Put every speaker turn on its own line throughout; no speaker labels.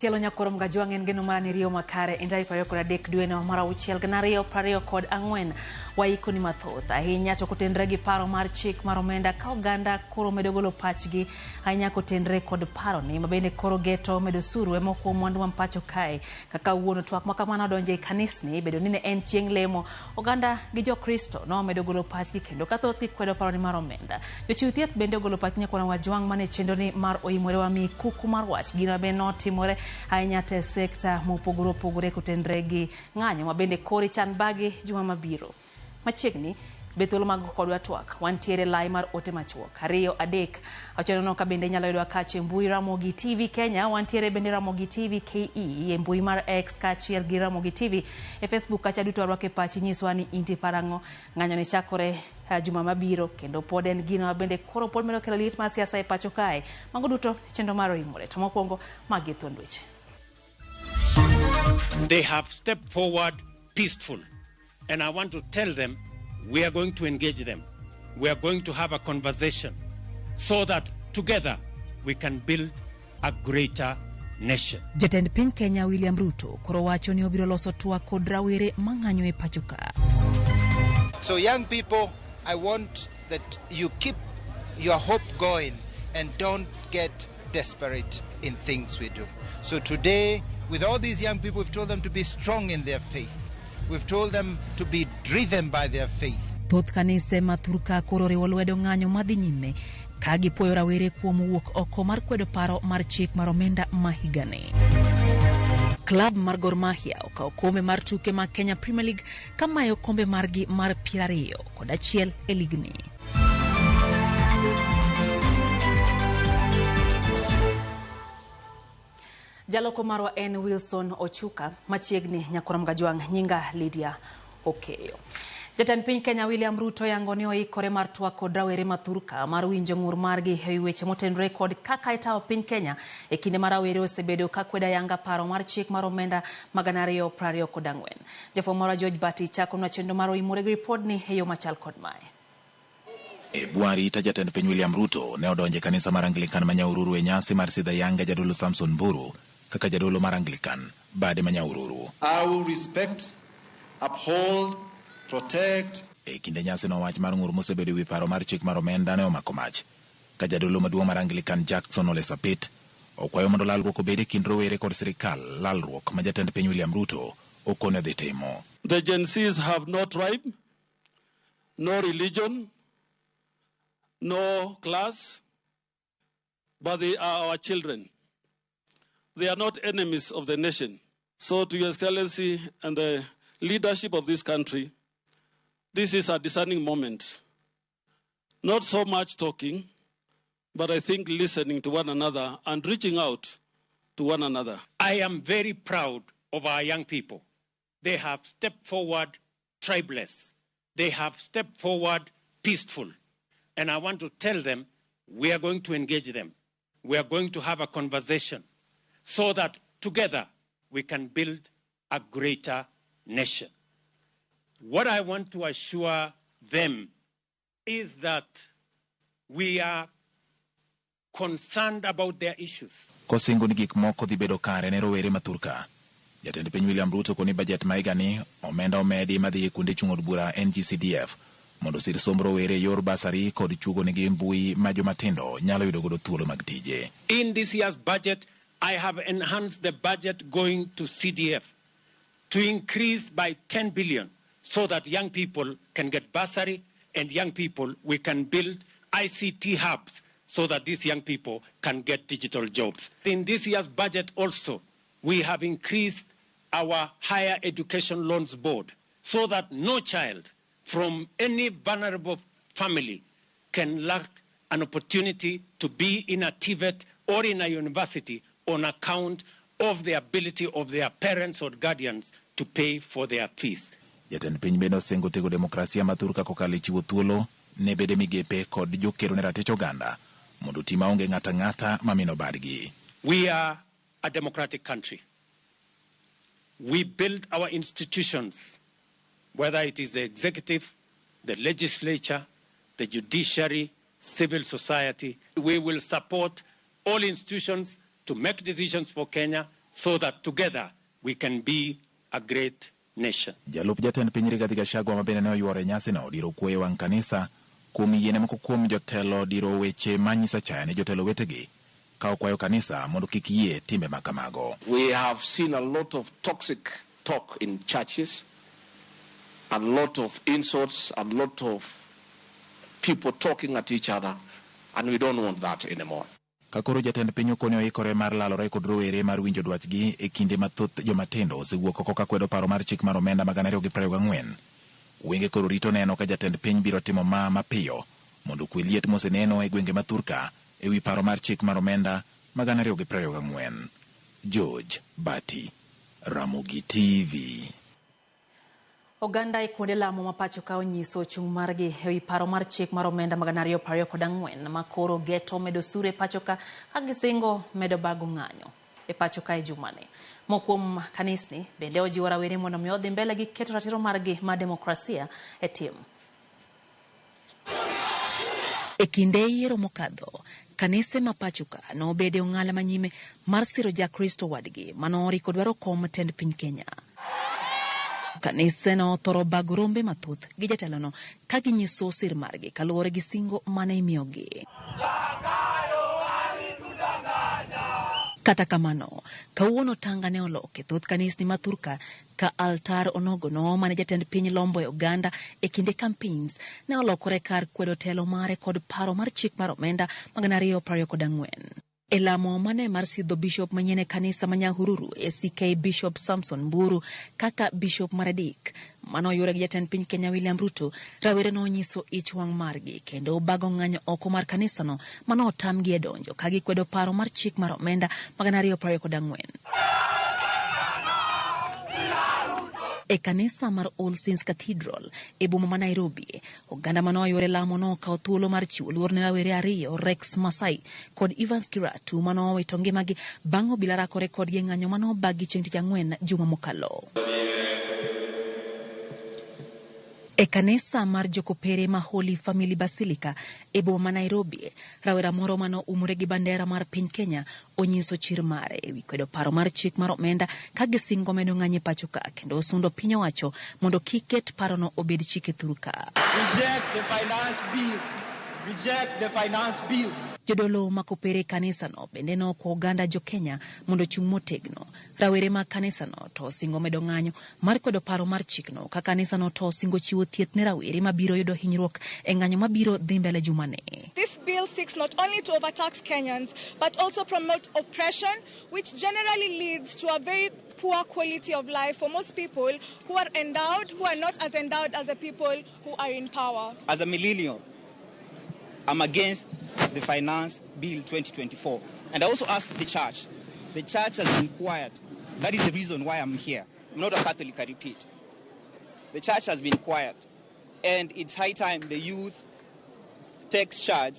Tielo nyakorom gajuang en geno mara ni rio makare indai payo kora dek dueno mara uchiel ganario prario kod angwen waiko ni mathoth ahinya to kotendre gi paro mar chik mar omenda ka oganda koro medo golo pachgi ahinya kotendre kod paro ni mabende koro geto medo suru emo kuom mwandu mampacho kae kaka wuono twak makamano donje kanisni bedo ni ne en chieng lemo oganda gi jo Kristo no medo golo pachgi kendo kathoth kwedo paro ni mar omenda jochiw thieth bende golo pachgi nyakona wajuang mane chendo ni mar oimore wa mi kuku mar wach gina be no timore ahinya te sekta mopogore opogore kotendre gi ng'anyo mabende kori chan bagi juma mabiro machiegni bethuolo mag kodwa twak wantiere lai mar ote machuok ariyo adek achano no ka bende nyalo yudwa kache mbui Ramogi TV Kenya wantiere bende Ramogi TV KE e mbui mar X kachiel gi Ramogi TV e Facebook kacha duto arwake pachi nyiswa ni inti parango ng'anyo ni chakore juma mabiro kendo pod en gino bende koro pod medo kelo lit mar siasa e pacho kae mago duto chendo maro imore to mokwongo magi thondweche.
They have stepped forward peaceful, and I want to tell them we are going to engage them. We are going to have a conversation so that together we can build a greater nation.
Jatend piny Kenya William Ruto koro wacho ni obiro loso twak kod rawere mang'anyo e pacho ka.
So young people, I want that you keep your hope going and don't get desperate in things we do. So today, with all these young people, we've told them to be strong in their faith. We've told them to be driven by their faith.
Thoth kanise mathurka koro riwo lwedo ng'anyo madhi nyime ka gipuoyo rawere kuom wuok oko mar kwedo paro mar chik mar omenda ma higani. Klab mar Gor Mahia okawo kombe mar tuke mag Kenya Premier League kamayo kombe margi mar 21 e ligni. Jaloko marwa en Wilson Ochuka machiegni nyakoram gajuang nyinga Lydia Okeyo. Jatend piny Kenya William Ruto yango ni oikore mar twak kod rawere mathurka mar winjo ng'ur margi e weche motenore kod kaka itawo piny Kenya e kinde mar rawere osebedo ka kweda yanga paro mar chik mar omenda magana 224. Jafwambo marwa George Bati chako na chendo mar oimore gi report ni e yo machal kod mae.
E buari ta jatend piny William Ruto ne odonje kanisa mar Anglican Manyaururu e nyasi mar sidha yanga jadolo Samson Mburu kaka jadolo mar Anglican bade Manyaururu.
I will respect, uphold, protect.
E kinde nyasi no wach mar ng'ur mosebedo wi paro mar chik mar omenda ne omako mach ka jadolo maduong' mar Anglican Jackson Ole Sapit okwayo mondo lalruok obed e kind rowere kod sirikal lalruok ma jatend piny William Ruto okone dhi timo.
The Gen Zs have no tribe, no religion, no class, but they are our children. They are not enemies of the nation. So to Your Excellency and the leadership of this country, this is a discerning moment. Not so much talking, but I think listening to one another and reaching out to one another.
I am very proud of our young people. They have stepped forward tribeless. They have stepped forward peaceful. And I want to tell them we are going to engage them. We are going to have a conversation so that together we can build a greater nation. What I want to assure them is that we are concerned about their issues.
Kosingo ni gik moko dhi bedo kare ne rowere mathurka. Jatend piny William Ruto koni budget ma higani omenda omedi madhi e kuonde chung od bura NGCDF mondo sir somb rowere yor basari kod chugo nigi mbui ma jomatindo nyalo yudo godo thuolo mag tije.
In this year's budget, I have enhanced the budget going to CDF to increase by 10 billion so that young people can get bursary and young people, we can build ICT hubs so that these young people can get digital jobs. In this year's budget also, we have increased our higher education loans board so that no child from any vulnerable family can lack an opportunity to be in a TVET or in a university on account of the ability of their parents or guardians to pay for their fees.
Jatend piny bende osingo tego demokrasia mathurka kokalo e chiwo thuolo ne bede migepe kod jokero ne ratich oganda mondo tima onge ng'ata ng'ata mamino badgi.
We are a democratic country. We build our institutions, whether it is the executive, the legislature, the judiciary, civil society. We will support all institutions to make decisions for Kenya so that together we can be a great nation.
Jalup jatend piny Rigathi Gachagua ma bende ne oyuoro nyasino diro kuoye wang' kanisa kuom yiene moko kuom jotelo diro weche manyiso chaya ne jotelo wetegi ka okwayo kanisa mondo kik yie timbe makamago.
We have seen a lot of toxic talk in churches, a lot of insults, a lot of people talking at each other, and we don't want that anymore.
Kakoro jatend piny okoni oikore mar lalore kod rowere mar winjo dwachgi e kinde mathoth jomatindo osewuok oko kakwedo paro mar chik mar omenda ma 2024. Wenge koro rito neno ka jatend piny biro timo mapiyo mondo kwe liet moseneno e gwenge ma Thurka e wi paro mar chik mar omenda ma 2024. George Bati, Ramogi TV.
Oganda e kuonde lamo ma pacho ka onyiso chung' margi e wi paro mar chik mar omenda ma 2024 ma koro geto medo sure pacho ka gisingo medo bago ng'anyo e pacho ka e jumani. Mokuom kanisni bende ojiwo rawere mondo mi odhi mbele gi keto ratiro margi ma demokrasia e tim. E kinde yiero mokadho, kanise ma pacho ka nobede ong'ala manyime mar siro jakristo wadgi manori kod dwaro kom tend piny Kenya. Kanise no thoro bago rombe mathoth gi jatelono ka ginyiso sir margi kaluwore gi singo mane imiyogi. Kata kamano, kawuono tanga ne oloke thoth kanisni ma Thurka ka altar onogono mane jatend piny lombo e Uganda e kinde campaigns ne olokore kar kwedo telo mare kod paro mar chik mar omenda ma 2024. E lamo mane mar sidho bishop manyene kanisa manyahururu CK Bishop Samson Mburu kaka bishop Maradik mano yore gi jatend piny Kenya William Ruto, rawere no nyiso ich wang' margi kendo bago ng'anyo oko mar kanisa no mano otamgi e donjo ka gikwedo paro mar chik mar omenda ma 2024. E kanisa mar All Saints Cathedral e boma ma Nairobi, oganda mano yore lamo no ka thuolo mar chiwo luor ne rawere ariyo Rex Masai kod Evans Kiratu mano wito ngimagi bang' obila rakore kodgi ng'anyo mano bagi chieng' tich ang'wen juma mokalo. E kanisa mar Jokopere ma Holy Family Basilica e boma ma Nairobi, rawera moro mano umure gi bandera mar piny Kenya onyiso chir mare e wi kwedo paro mar chik mar omenda ka gisingo medo ng'anye pacho ka kendo osundo piny owacho mondo kiket paro no obed chike Thurka.
Reject the finance bill. Reject the finance bill.
Jodolo makopere kanisa no bende no kwa Uganda jo Kenya mondo chung' motegno. Rawere ma kanisa no to singo medo ng'anyo mar kwedo paro mar chik no ka kanisa no to singo chiwo thieth ne rawere mabiro yudo hinyruok e ng'anyo mabiro dhi mbele jumane.
This bill seeks not only to overtax Kenyans but also promote oppression, which generally leads to a very poor quality of life for most people who are endowed, who are not as endowed as the people who are in power.
As a millennial, I'm against the Finance Bill 2024. And I also ask the church. The church has been quiet. That is the reason why I'm here. I'm not a Catholic, I repeat. The church has been quiet. And it's high time the youth takes charge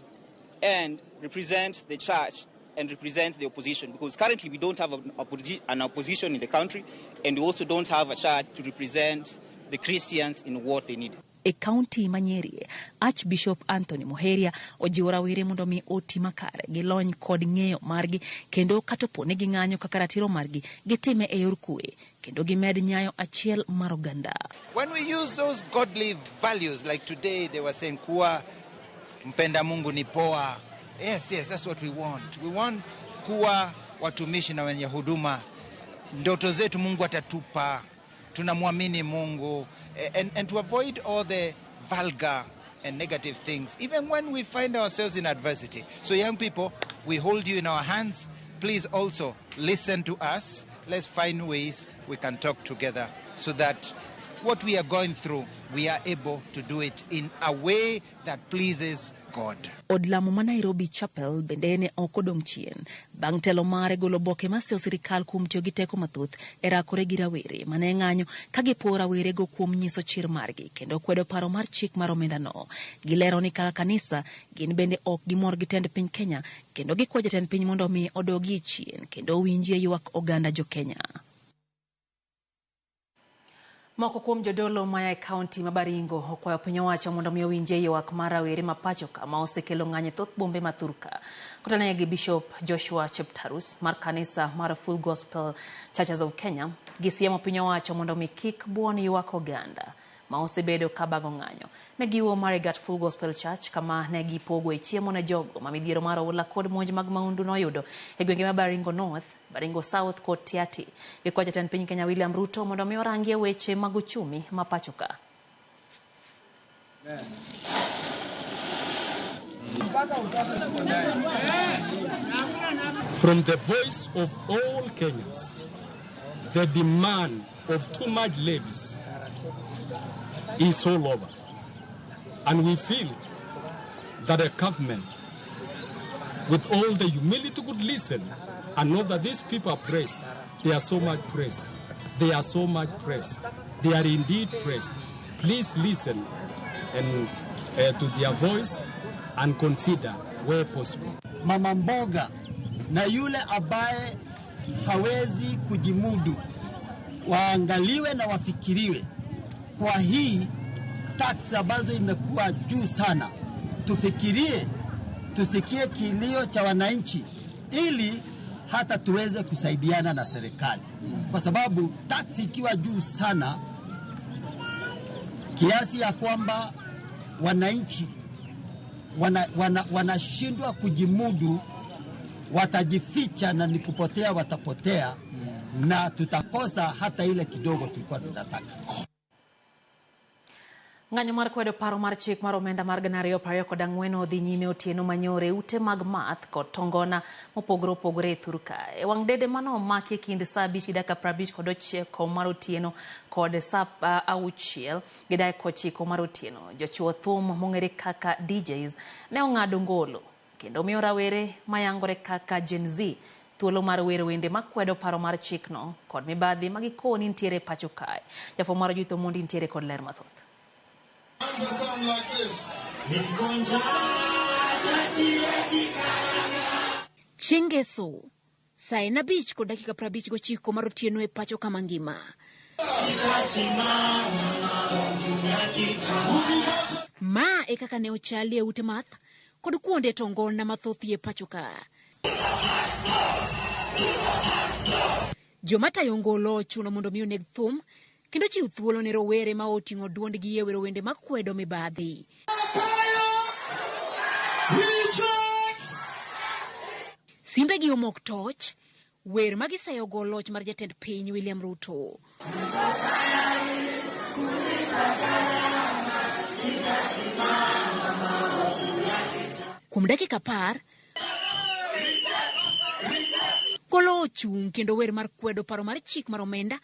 and represents the church and represents the opposition. Because currently we don't have an opposition in the country, and we also don't have a church to represent the Christians in what they need.
E county Manyeri, Archbishop Anthony Muheria ojiwo rawere mondo mi oti makare gi lony kod ng'eyo margi kendo katopone gi ng'anyo kaka ratiro margi gitime e yor kwe kendo gimed nyayo achiel mar oganda.
When we use those godly values, like today they were saying kuwa mpenda Mungu ni poa. Yes, that's what we want. We want kuwa watumishi na wenye huduma. Ndoto zetu Mungu atatupa. Tunamwamini Mungu. And to avoid all the vulgar and negative things, even when we find ourselves in adversity. So young people, we hold you in our hands. Please also listen to us. Let's find ways we can talk together so that what we are going through, we are able to do it in a way that pleases God.
Odlamo ma Nairobi Chapel bende ne okodong' chien bang' telo mare golo boke masio sirikal kuom tiyo gi teko mathoth e rakore gi rawere mane ng'anyo ka gipo rawere go kuom nyiso chir margi kendo kwedo paro mar chik mar omenda no. Gilero ni kaka kanisa gin bende ok gimor gi tend piny Kenya kendo gikwayo jatend piny mondo mi odogi chien kendo winjie ywak oganda jo Kenya. Moko kuom jodolo maya e kaunti ma Baringo okwayo piny owacho mondo omi owinje ywak mar rawere ma pacho ka ma osekelo ng'anyo thoth bombe ma Thurka. Kotane gi Bishop Joshua Cheptarus mar kanisa mar Full Gospel Churches of Kenya gisiemo piny owacho mondo omi kik buon ywak oganda ma osebedo ka bago ng'anyo. Ne giwuo Marigat Full Gospel Church kama ne gipogo e chiemo ne jogo ma midhiero mar oula kod monj mag maundu noyudo e gwenge ma Baringo North, Baringo South kod Tiaty. Gikwayo jatend piny Kenya William Ruto mondo omi orangie weche mag uchumi ma pacho ka.
From the voice of all Kenyans, the demand of too much levies is all over. And we feel that a government with all the humility could listen and know that these people are pressed. They are so much pressed. They are so much pressed. They are indeed pressed. Please listen and to their voice and consider where possible.
Mama mboga na yule ambaye hawezi kujimudu waangaliwe na wafikiriwe. Kwa hii tax ambazo imekuwa juu sana, tufikirie, tusikie kilio cha wananchi ili hata tuweze kusaidiana na serikali. Kwa sababu tax ikiwa juu sana kiasi ya kwamba wananchi wanashindwa kujimudu, watajificha na nikupotea watapotea, na tutakosa hata ile kidogo tulikuwa tunataka.
Ng'anyo mar kwedo paro mar chik mar omenda mar 2024 odhi nyime otieno manyore ute mag math kod tongona mopogore opogore e Thurka. E wang' dede mano omaki kind saa 5:50 kod 9 mar otieno kod saa 6:09 mar otieno. Jochuo thum mong'ere kaka DJs ne ong'ado ngolo kendo miyo rawere mayangore kaka Gen Z thuolo mar wero wende makwedo paro mar chikno kod mibadhi magikoni nitiere pacho kae. Jafo mar Jutho Mondi nitiere kod ler mathoth.
Chingeso saa 5:59 mar otieno e pacho kama ngima. Ma e kaka ne ochali e ute math kod kuonde tongona mathoth e pacho ka. Joma tayo ngolo chuno mondo mi oneg thum kendo chiw thuolo ne rowere ma oting'o duondgi e wero wende makwedo mibadhi. Simbe gi omok toch, wer magisayo go loch mar jatend piny William Ruto. Kuom dakika 10, golo chung kendo wer mar kwedo paro mar chik mar omenda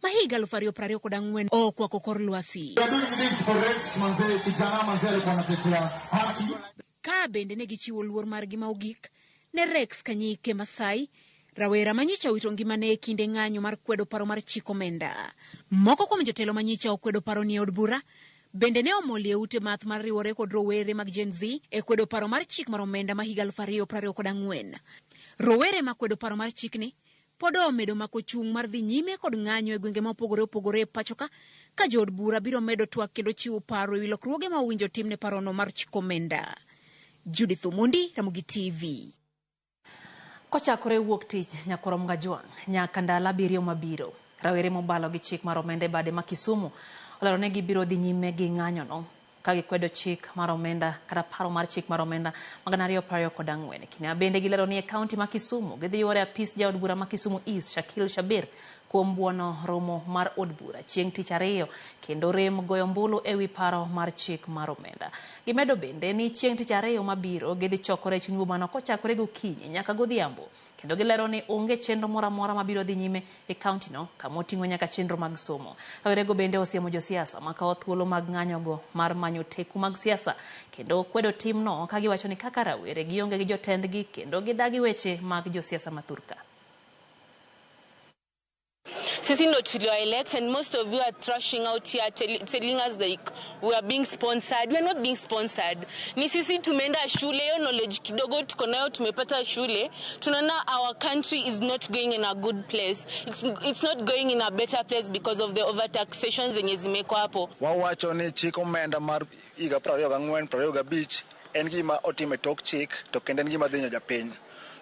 ma higa 2024 okwako kor lwasi. Ka bende ne gichiwo luor margi ma ogik ne Rex Kanyike Masai, rawera manyicha wito ngimane e kinde ng'anyo mar kwedo paro mar chik omenda. Moko kuom jotelo manyicha okwedo paro ni od bura bende ne omoli e ute math mar riwore kod rowere mag Gen Z e kwedo paro mar chik mar omenda ma higa 2024. Rowere ma kwedo paro mar chikni pod omedo mako chung mar dhi nyime kod ng'anyo e gwenge mopogore opogore e pacho ka jood bura biro medo twak kendo chiwo paro e wi lokruoge ma owinjo timne parono mar chik omenda. Judith Omondi, Ramogi TV.
Kochakore wuok tich nyakorom Gajwang' nyaka ndalo 7 mabiro, rawere mobalo gi chik mar omenda e bade ma Kisumu olero ne gibiro dhi nyime gi ng'anyo no ka gikwedo chik mar omenda kata paro mar chik mar omenda mag 2024. Kine bende gilero ni e kaunti ma Kisumu gidhi yore apis jaod bura ma Kisumu East Shakil Shabir kuom buono romo mar od bura chieng' tich 2 kendo rem goyo mbulu e wi paro mar chik mar omenda. Gimedo bende ni chieng' tich 2 mabiro gidhi chokore chuny bumano kochakore gokinyi nyaka godhiambo kendo gilero ni onge chenro moro amora mabiro dhi nyime e kaunti no kama oting'o nyaka chenro mag somo. Rawerego bende osiemo josiasa makawo thuolo mag ng'anyogo mar manyo teku mag siasa kendo kwedo timno ka giwacho ni kaka rawere gionge gi jotendgi kendo gidagi weche mag josiasa ma Thurka.
Sisi ndo tulio-elect, and most of you are thrashing out here telling us like we are being sponsored. We are not being sponsored. Ni sisi tumeenda shule, yo knowledge kidogo tuko nayo tumepata shule. Tunaona our country is not going in a good place. It's not going in a better place because of the overtaxation zenye zimeko hapo.
Wawacho ni chik omenda mar higa 24-25 en gima otime tok chik to kendo en gima dhi nyoja piny.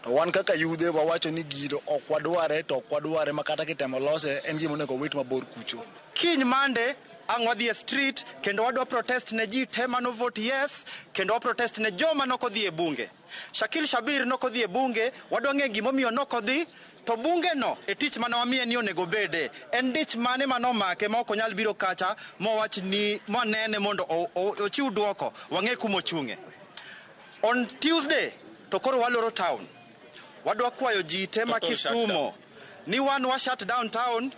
To wan kaka yudhe wawacho ni gino ok wadware to ok wadware makata kitemo lose en gima onego wit mabor kucho.
Kiny mande ang wadhi e street kendo wadwa protest ne ji tema no vote yes kendo protest ne joma nokodhi e bunge. Shakil Shabir nokodhi e bunge, wadwa ng'e gimomiyo nokodhi. To bunge no e tich mane wamiye ni onego bede en dich mane manomake ma ok onyal biro kacha mowach ni monene mondo ochiw duoko wang'e kuma ochung'e. On Tuesday to koro waloro town wadwa kwayo ji tema Kisumo ni wan wa shut down town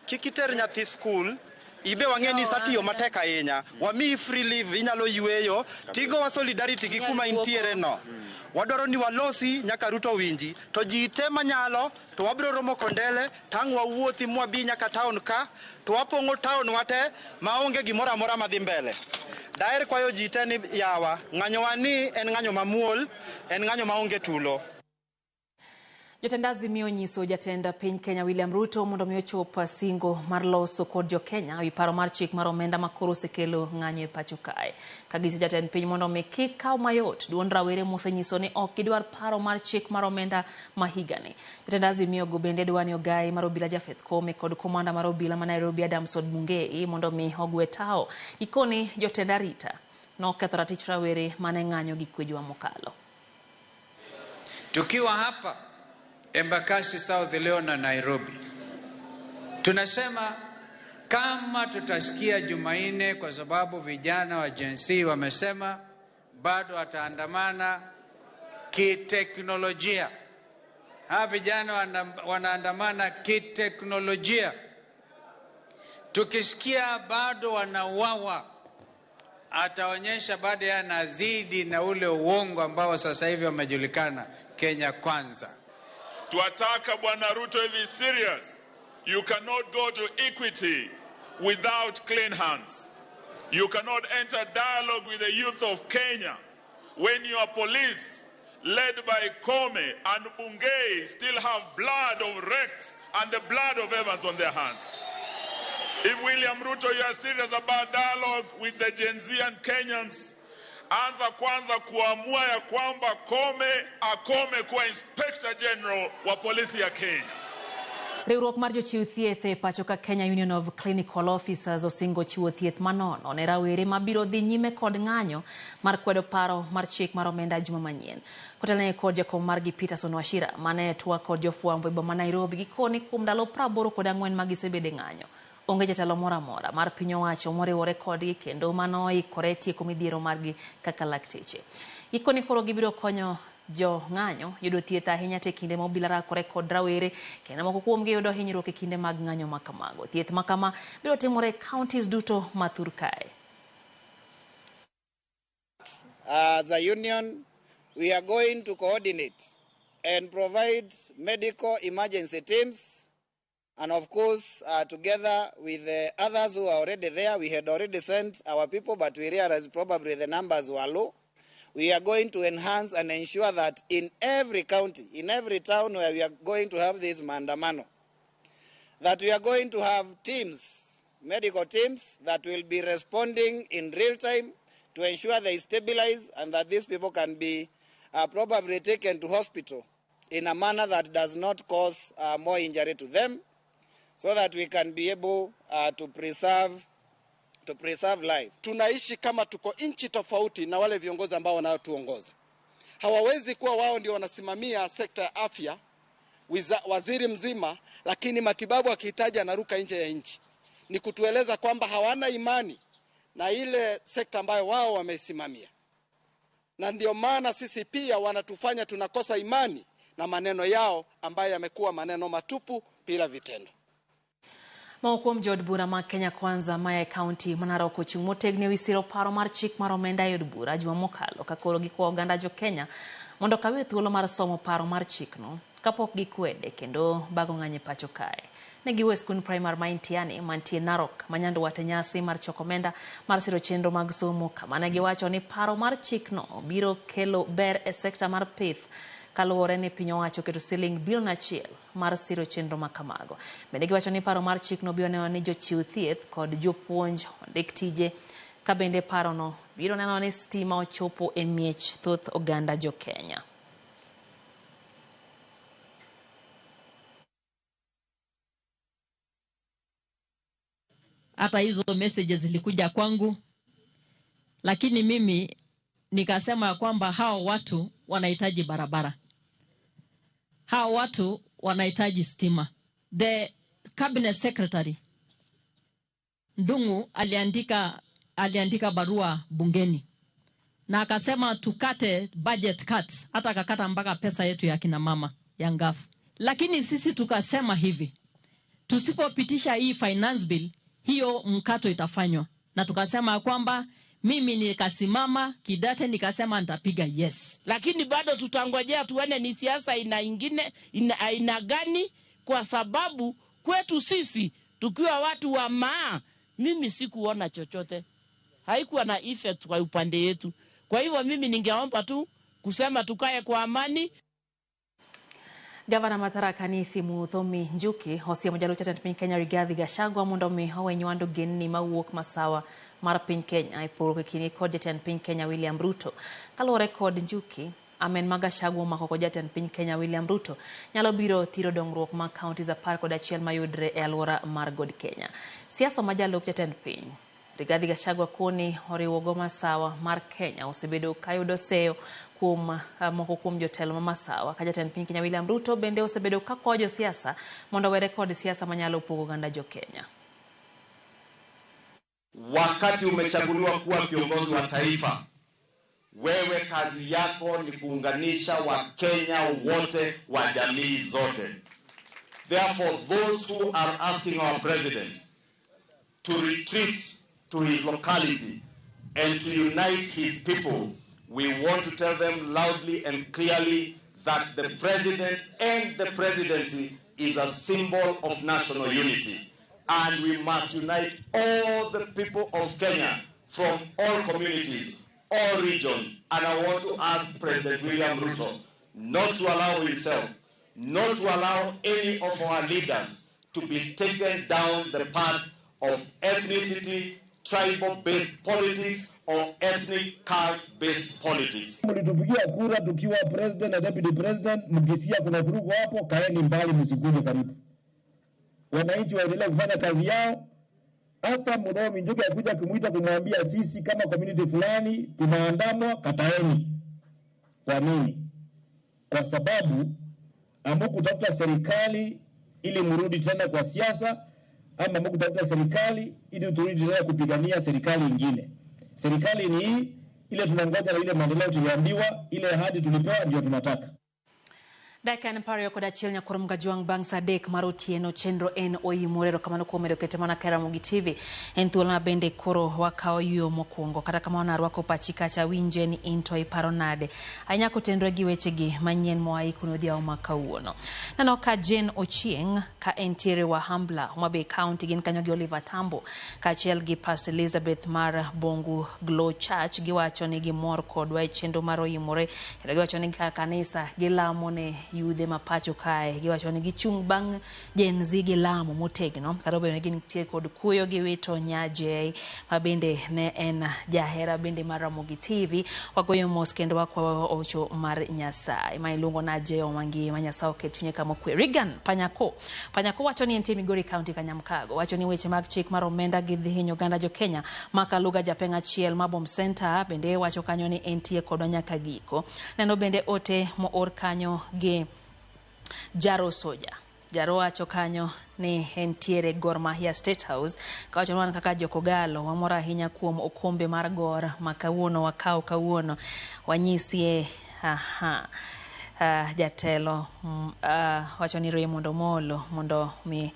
kikiter nyathi school ibe wang'e ni satiyo matek ahinya wami free leave inyalo yweyo tigo wa solidarity gi kuma intiere no. Wadwaro ni walosi nyaka Ruto winji to ji tema nyalo to wabro romo kondele tang wawuothi mwabi nyaka town ka to wapongo town wate maonge gimora mora madhi mbele. Daer kwayo ji te ni yawa ng'anyo wani en ng'anyo mamuol en ng'anyo maonge tulo.
Jotendazi mionyiso jatenda piny Kenya William Ruto mondo mi ochop singo mar loso kod jo Kenya wi paro mar chik mar omenda makoro sekelo ng'anyo e pacho kae. Kagise jatend piny mondo mi kik kaw mayot duond rawere mosenyiso ni ok gidwar paro mar chik mar omenda mahigani. Jotendazi miyo go bende dwani ogai mar obila Jafeth Kome kod komanda mar obila ma Nairobi Adamson Bungei mondo mi ogwe tao. Ikoni jotenda rita noketho ratich rawere mane ng'anyo gi kwejwa mokalo.
Tukiwa hapa Embakasi South leo na Nairobi, tunasema kama tutasikia Jumanne, kwa sababu vijana wa Gen Z wamesema bado wataandamana kiteknolojia. Hawa vijana wanaandamana kiteknolojia. Tukisikia bado wanauawa, ataonyesha bado yanazidi na ule uongo ambao sasa hivi wamejulikana Kenya Kwanza.
Tuataka Bwana Ruto be serious. You cannot go to Equity without clean hands. You cannot enter dialogue with the youth of Kenya when your police, led by Kome and Bungei, still have blood of Rex and the blood of Evans on their hands. If William Ruto, you are serious about dialogue with the Gen Z and Kenyans, anza kwanza kuamua ya kwamba akome kuwa Inspector General wa polisi ya Kenya.
Riwruok mar jochiw thieth e pacho ka Kenya Union of Clinical Officers osingo chiwo thieth manono ne rawere mabiro dhi nyime kod ng'anyo mar kwedo paro mar chik mar omenda juma manyien. Kotelne kod jakom margi Peterson Wachira mane twak kod jofwambo e boma Nairobi gikoni kuom ndalo 84 magisebede ng'anyo. Onge jatelo mora mora mar piny owacho moriwore kodgi kendo mano ikore tieko midhiero margi kaka lakteche. Gikoni koro gibiro konyo jo ng'anyo yudo thieth ahinya te kinde ma obila rakore kod rawere kendo moko kuomgi yudo hinyruok e kinde mag ng'anyo makamago. Thieth makama biro timore counties duto mathur kae.
As a union, we are going to coordinate and provide medical emergency teams. And of course, together with the others who are already there, we had already sent our people, but we realized probably the numbers were low. We are going to enhance and ensure that in every county, in every town where we are going to have this maandamano, that we are going to have teams, medical teams, that will be responding in real time to ensure they stabilize and that these people can be probably taken to hospital in a manner that does not cause more injury to them, so that we can be able to preserve life.
Tunaishi kama tuko nchi tofauti na wale viongozi ambao wanaotuongoza. Hawawezi kuwa wao ndio wanasimamia sekta ya afya, waziri mzima, lakini matibabu akihitaji anaruka nje ya nchi. Ni kutueleza kwamba hawana imani na ile sekta ambayo wao wamesimamia. Na ndio maana sisi pia wanatufanya tunakosa imani na maneno yao ambayo yamekuwa maneno matupu bila vitendo.
Maukom jod bura ma Kenya Kwanza Maya County Manarok ochung' motegni wi siro paro mar chik mar omenda yod bura juma mokalo ka koro gikwa oganda jo Kenya mondo kawe thuolo mar somo paro mar chikno kapok gikwede kendo bago ng'anye pacho kae. Ne giwe skul primar ma Intiani mantie Narok manyando wate nyasi mar choko omenda mar siro chenro mag somo kama ne giwacho ni paro mar chikno biro kelo ber e sekta mar pith kaluwore ni piny owacho keto siling bilion 1 mar siro chenro ma kamago. Bende giwacho ni paro mar chikno biro neno ni jochiw thieth kod jopuonj ondik tije ka bende paro no biro neno ni stima ochopo e miech thoth oganda jo Kenya.
Hata hizo messages zilikuja kwangu, lakini mimi nikasema kwamba hao watu wanahitaji barabara, hao watu wanahitaji stima. The cabinet secretary Ndungu aliandika barua bungeni na akasema tukate budget cuts, hata akakata mpaka pesa yetu ya kina mama ya ngafu. Lakini sisi tukasema hivi, tusipopitisha hii finance bill, hiyo mkato itafanywa. Na tukasema kwamba mimi nikasimama kidate nikasema nitapiga yes.
Lakini bado tutangojea tuone ni siasa aina gani, kwa sababu kwetu sisi tukiwa watu wa mimi sikuona chochote. Haikuwa na effect kwa upande yetu. Kwa hivyo mimi ningeomba tu kusema tukae kwa amani.
Gavana Matharaga Nithi Muthomi Njuki osia mojalo chatend piny Kenya Rigathi Gachagua mondo mi owenywando genni mawuok masawa mar piny Kenya iporo kini kod jatend piny Kenya William Ruto. Kaluwore kod Njuki, amen ma Gachagua omako kod jatend piny Kenya William Ruto nyalo biro thiro dongruok ma kaunti 11 mayudre e alwora mar God Kenya. Siasa ma jalup jatend piny Rigathi Gachagua koni oriwogo masawa mar Kenya osebedo kayudo seyo kuom moko kuom jotelo ma masawa ka jatend piny Kenya William Ruto bende osebedo kakojo siasa mondo were kod siasa manyalo pogo ganda jo Kenya.
Wakati umechaguliwa kuwa kiongozi wa taifa, wewe kazi yako ni kuunganisha Wakenya wote wa jamii zote. Therefore, those who are asking our president to retreat to his locality and to unite his people, we want to tell them loudly and clearly that the president and the presidency is a symbol of national unity. And we must unite all the people of Kenya from all communities, all regions. And I want to ask President William Ruto not to allow himself, not to allow any of our leaders to be taken down the path of ethnicity, tribal-based politics or ethnic cult-based politics.
Mlitupigia kura tukiwa president na deputy president, mkisia kuna vurugu hapo, kaeni mbali, msikuje karibu. Wananchi waendelee kufanya kazi yao. Hata Muthomi Njuki akuja kumuita kumwambia sisi kama community fulani tunaandamwa, kataeni. Kwa nini? Kwa sababu hamkutafuta serikali ili mrudi tena kwa siasa, ama hamkutafuta serikali ili turudi tena kupigania serikali nyingine. Serikali ni hii, ile tunangoja na ile maendeleo tuliambiwa, ile ahadi tulipewa ndio tunataka.
Dakan pario koda chilnya kurum gajuang bangsa dek marotieno chenro en oyimorero kamano kuomedo kete mana Karamogi TV en thuolna bende koro wakao yuo mokwongo kata kamano arwako pachika cha winje ni into iparo nade anyako tenro gi wechegi manyien moai kuno dhiao makauono nano ka Jane Ochieng ka entiere wa Hambla Homabay County gin kanyo gi Oliver Tambo ka chiel gi Pastor Elizabeth mar Bongu Glow Church giwacho ni gimor kodwa chenro mar oyimore kendo giwacho ni kanisa gilamone yude mapacho kae giwacho ni gichung bang Gen Z gi lamo motegno karobe ne gin tie kod kuyo gi wito nyaje mabende ne en jahera bende mar Ramogi TV wagoyo mos kendo wakwa ocho mar Nyasaye ma iluongo na je omangi ma Nyasaye oketunye kama kwe. Regan Panyako wacho ni entie Migori County Kanyamkago wacho ni weche mag chik mar omenda gi dhi hinyo ganda jo Kenya maka luga japenga chiel Mabom Center bende wacho kanyo ni entie kod nyaka giko neno bende ote mo or kanyo gi Jaro Soja Jaro wacho kanyo ni entiere Gor Mahia State House kawacho nwana kaka Jokogalo wamora ahinya kuom okombe mar Gor makawuono wakao kawuono wanyisie jatelo wacho ni Raymond Omolo mondo mi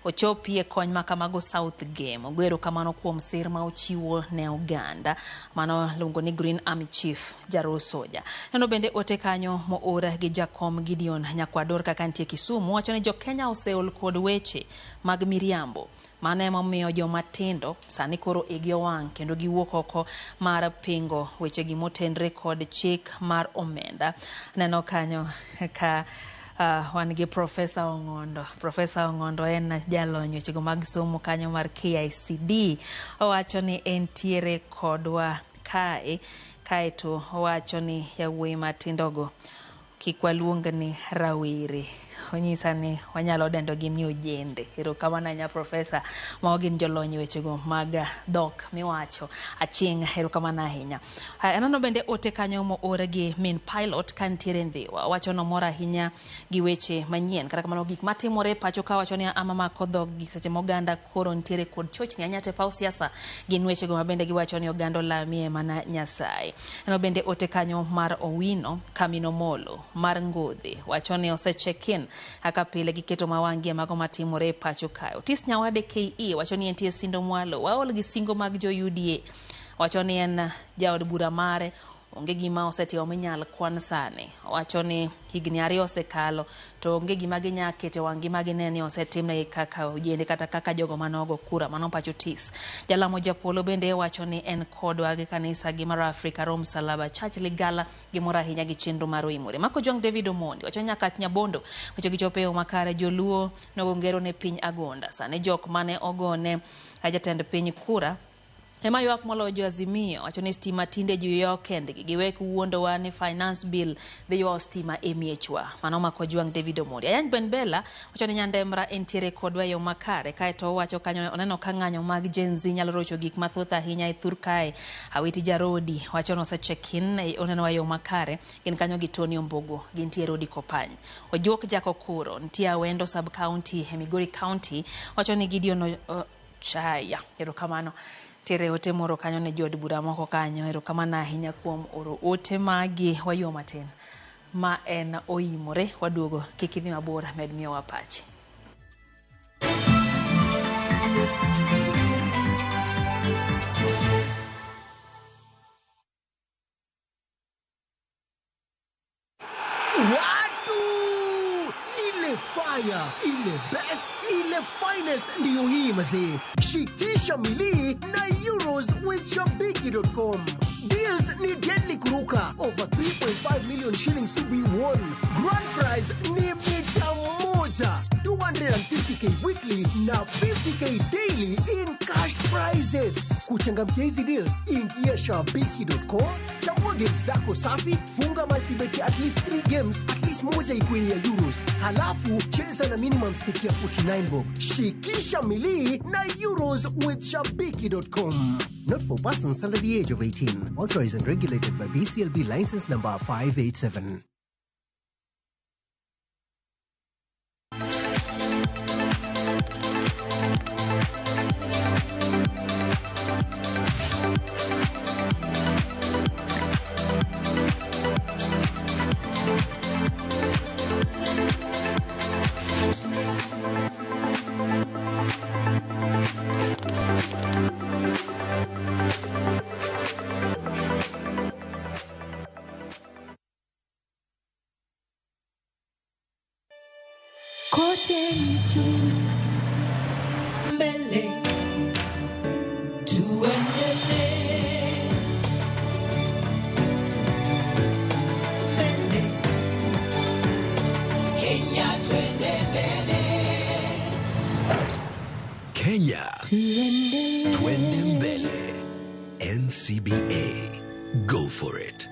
ochopie kony ma kamago South Game. Ogwero kamano kuom sir ma ochiwo ne Uganda, mano luongo ni Green Army Chief Jaro Soja. Neno bende ote kanyo moora gi Jakom Gideon Nyakwador kaka nitie Kisumu, wacho ni jo Kenya oseol kod weche mag miriambo. Mane momiyo joma tindo sani koro igi owang' kendo giwuok oko mar pingo weche gi motenre kod chik mar omenda. Neno kanyo ka wan gi Profesa Ong'ondo. Profesa Ong'ondo en jalony weche mag somo kanyo mar KICD. Owacho ni entiere kodwa kaeto owacho ni yawuoyi matindogo kik waluong ni rawere. Onyisa ni wanyalo dendo gi ni ojende. Erokamano nya Profesa ma gin jolony wechego mag dhok miwacho aching'. Erokamano ahinya. Anano bende ote kanyo moora gi min pilot kantiere Ndhiwa. Wacho no mora ahinya gi weche manyien. Kata kamano gik matimore pacho ka wacho ni ama mako dhok gi seche moganda koro ntiere kod chochni anyate pau siasa gin wechego mabende giwacho ni oganda lamie mana Nyasaye. Anano bende ote kanyo mar Owino Kamino Molo mar Ngodhi. Wacho ni osecheck-in aka pile giketo mawangie mago matimore pacho kayo. Otis Nyawade KE wacho ni entie Sindo Mwalo waol gi singo mag jo UDA. Wacho ni en jaod bura mare onge gima osetimo minyal kwan sane. Wacho ni higni 2 osekalo to onge gima ginyakete wangi magineni osetimne kaka ojende kata kaka jogo manogo kura mano pacho Otis. Jalamo Japolo bende wacho ni en kodwa gi kanisa gi mar Africa Rome Salaba Church Ligala gi mora hinya gi chenro mar Imore. Mako Jong David Omondi wacho nyaka Nyabondo wacho gichope makare joluo nogongero ne piny Agonda. Sane jok mane ogone jatend piny kura ema ywak molo jo Azimio. Wacho ni stima tinde juyo kendgi giwek wuondo wa ni finance bill dhi ywa stima emiechwa. Mano Mako Jwang David Omondi. Ayany Ben Bella wacho ni Nyandemra entiere kodwa yo makare kaeto wacho kanyo oneno ka ng'anyo mag Gen Z nyalo rocho gik mathoth ahinya e thur kae. Awiti Jarodi wacho no se check-in oneno wa yo makare gin kanyo gi Tony Ombogo gintie Rodi Kopany. Ojuok Jako Kuro ntie Awendo sub county Migori County wacho ni Gideon chaya. Erokamano tere ote moro kanyo ne jod bura moko kanyo. Erokamano ahinya kuom oro ote magi wayo matin ma en oimore waduogo kik idhi mabor med miyo wapachi.
Ile fire, ile best, ile finest ndiyo hii mazee. Shikisha mili na Euros with Shabiki.com. Deals ni deadly kuruka. Over 3.5 million shillings to be won. Grand prize ni mita moja. 250k weekly na 50k daily in cash prizes. Kuchangamkia hizi deals, ingia Shabiki.com. Chagua games zako safi, funga multibeti at least 3 games, at least moja ikuwe ya Euros. Halafu cheza na minimum stake ya 49 bob. Shikisha mili na Euros with Shabiki.com. Not for persons under the age of 18. Authorized and regulated by BCLB license number 587.
Kote mbele tuendelee, mbele Kenya twende mbele,
Kenya twende mbele. NCBA, go for it.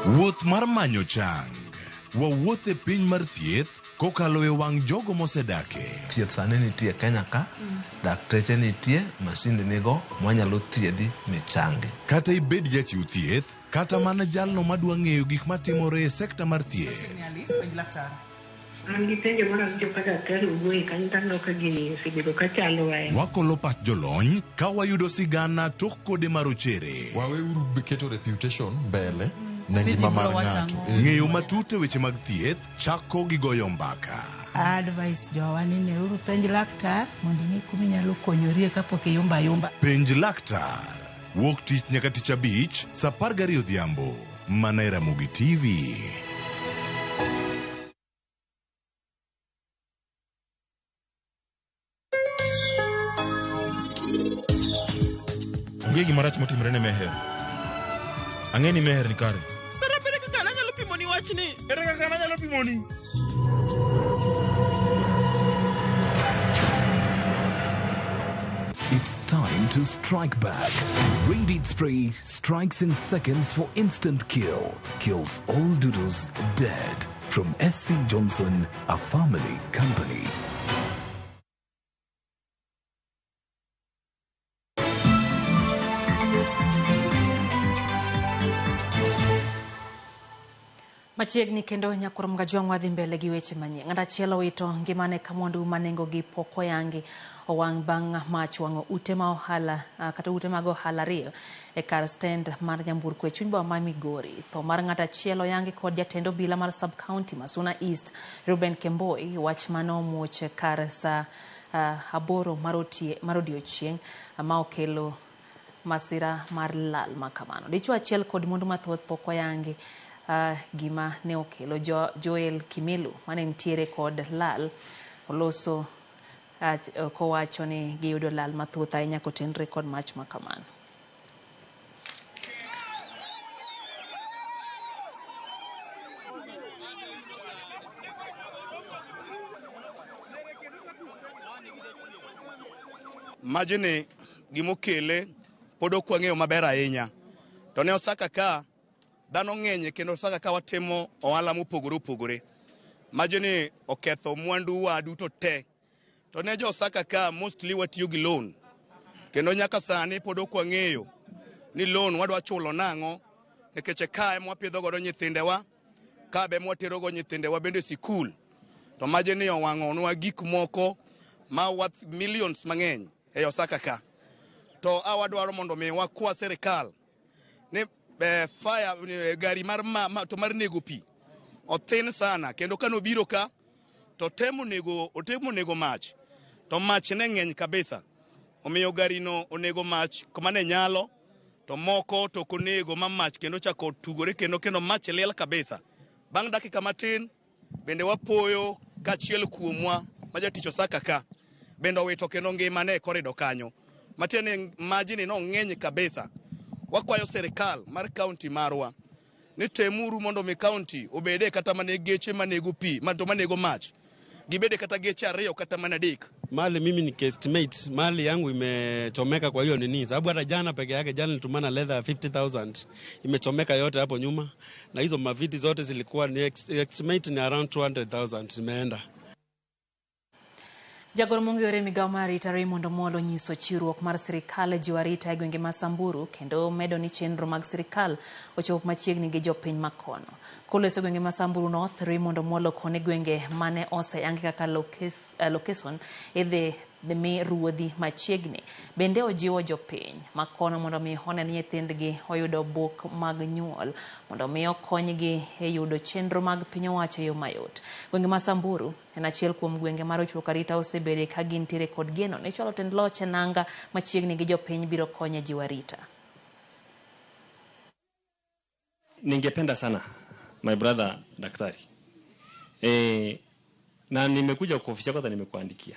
Wuoth mar manyo chang. Wawuoth e piny mar thieth kokalo e wang' jogo mosedake.
Thieth sani nitie Kenya ka, dakteche nitie, masinde nigo mwanyalo thiedhi michange.
Kata ibed jachiw thieth, kata mana jalno madwa ng'eyo gik matimore e sekta mar thieth. Wakolo pach jolony ka wayudo sigana tok kode marochere.
Waweuru keto reputation mbele ne ngima mar ng'ato.
Ng'eyo matut e weche mag thieth chako gi goyo mbaka.
Advice jowani ne uru penj laktar mondo ing'e kuma inyalo konyorie kapok iyumba yumba.
Penj laktar. Wuok tich nyaka tich abich, saa 12 odhiambo. Mana e Ramogi TV.
Ngegi marach motimre ne Meher. Ang'eni Meher ni kare.
Sara pere kaka nanyalo pimoni wachni.
Ere kaka nanyalo pimoni?
It's time to strike back. Rated Spray strikes in seconds for instant kill. Kills all doodles dead. From SC Johnson, a family company.
Machiegni kendo nyakurom gajwang' wadhi mbele gi weche manyien. Ng'at achiel owito ngimane ka mwandu manengo gi pok oyangi owang' bang' mach wang'o ute ma ohala kata ute mag ohala ariyo e kar stand mar nyamburko e chuny boma ma Migori. Tho mar ng'at achiel oyangi kod jatend obila mar sub county Masuna East Ruben Kemboi, wach mano muoch kar sa 8 mar odiechieng' ma okelo masira mar lal makamano. Dichuo achiel kod mwandu mathoth pok oyangi gima ne okelo. Joel Kimelu mane ntiere kod lal oloso kowacho ni giyudo lal mathoth ahinya kotenre kod mach makamano.
Majini gimokele pod ok wang'eyo maber ahinya. To ne osaka ka dhano ng'enye kendo osaka ka watimo ohala mopogore opogore. Majini oketho mwandu wa duto te. To ne jo osaka ka mostly watiyo gi loan. Kendo nyaka sani pod ok wang'eyo ni loan wadwa chulo nang'o nikech ka ema wapidho godo nyithindewa, ka be ema watero go nyithindewa bende sikul. To majini owang'onwa gik moko ma worth millions mang'eny e osaka ka. To awadwaro mondo mi wakwa serikal ni fire gari mar nego pi othin sana kendo kano biro ka to otemo nego mach to mach ne ng'eny kabisa. Omiyo gari no onego mach kuma ne nyalo to moko to konego mach kendo chako tugore kendo mach liel kabisa. Bang' dakika matin bende wapoyo kachiel kuomwa ma jatich osaka ka bende owito kendo ngimane e korido kanyo. Matiende majini no ng'eny kabisa. Wakwayo serikal mar county marwa ni temuru mondo mi county obede kata mane geche manego pi to manego mach gibede kata geche 2 kata mana 3.
Mali mimi ni estimate mali yangu imechomeka kwa hiyo nini, sababu hata jana peke yake nilitumana leather 50,000 imechomeka yote hapo nyuma, na hizo maviti zote zilikuwa ni estimate ni around 200,000 zimeenda.
Jagoro mong'ere migawo mar arita Raymond Omolo nyiso chiwruok mar sirikal jiwo arita e gwenge ma Samburu kendo medo ni chenro mag sirikal ochopo machiegni gi jopiny makono. Koleso gwenge ma Samburu North, Raymond Omolo kone gwenge mane oseyangi kaka location idhi mi ruodhi machiegni. Bende ojiwo jopiny makono mondo mi one ni nyithindgi oyudo buk mag nyuol mondo mi okonygi e yudo chenro mag piny owacho e yo mayot. Gwenge ma Samburu en achiel kuom gwenge mar ochuok arita osebede ka gintiere kod geno ni chwalo tend loch nanga machiegni gi jopiny biro konyo jiwo arita.
Ningependa sana my brother daktari na nimekuja kwa ofisi yako hata nimekuandikia.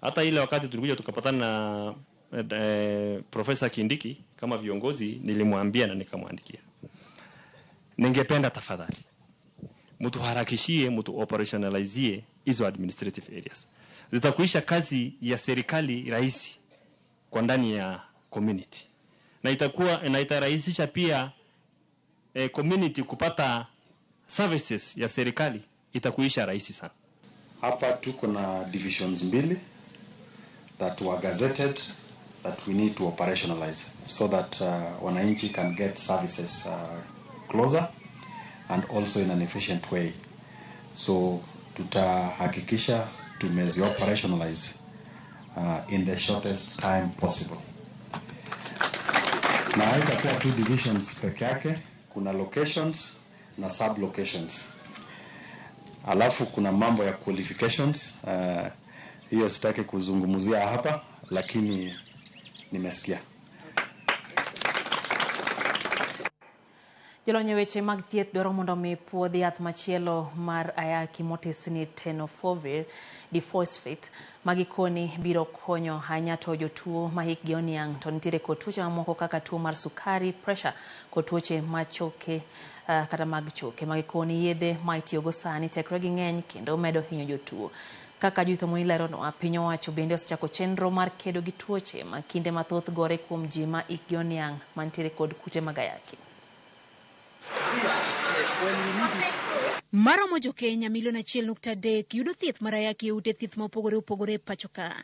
Hata ile wakati tulikuja tukapatana na Profesa Kindiki kama viongozi nilimwambia na nikamwandikia. Ningependa tafadhali mtu harakishie, mtu operationalizie hizo administrative areas. Zitakuisha kazi ya serikali rahisi kwa ndani ya community. Na itarahisisha pia community kupata services ya serikali, itakuisha rahisi sana.
Hapa tuko na divisions 2 that were gazetted that we need to operationalize so that wananchi can get services closer and also in an efficient way. So tutahakikisha tumezi operationalize in the shortest time possible. Na haitakuwa 2 divisions peke yake, kuna locations na sub locations. Alafu kuna mambo ya qualifications, hiyo sitaki kuzungumzia hapa, lakini nimesikia.
Jolonyo weche mag thieth dwaro mondo mi puodhi yath machielo mar ayaki motisni tenofovir diphosphate magikoni biro konyo ahinya to jotuo ma hikgi oniang' to nitiere kod tuoche mamoko kaka tuo mar sukari, pressure kod tuoche machoke kata mag choke magikoni yedhe ma itiyogo sani tekregi ng'eny kendo medo hinyo jotuo. Kaka Judith Omoni leronwa, piny owacho bende osechako chenro mar kedo gi tuoche ma kinde mathoth gore kuom ji ma hikgi oniang' mantiere kod kute mag ayaki.
Maromo jo Kenya milion 1.3 yudo thieth mar ayaki e ute thieth mopogore opogore pacho ka.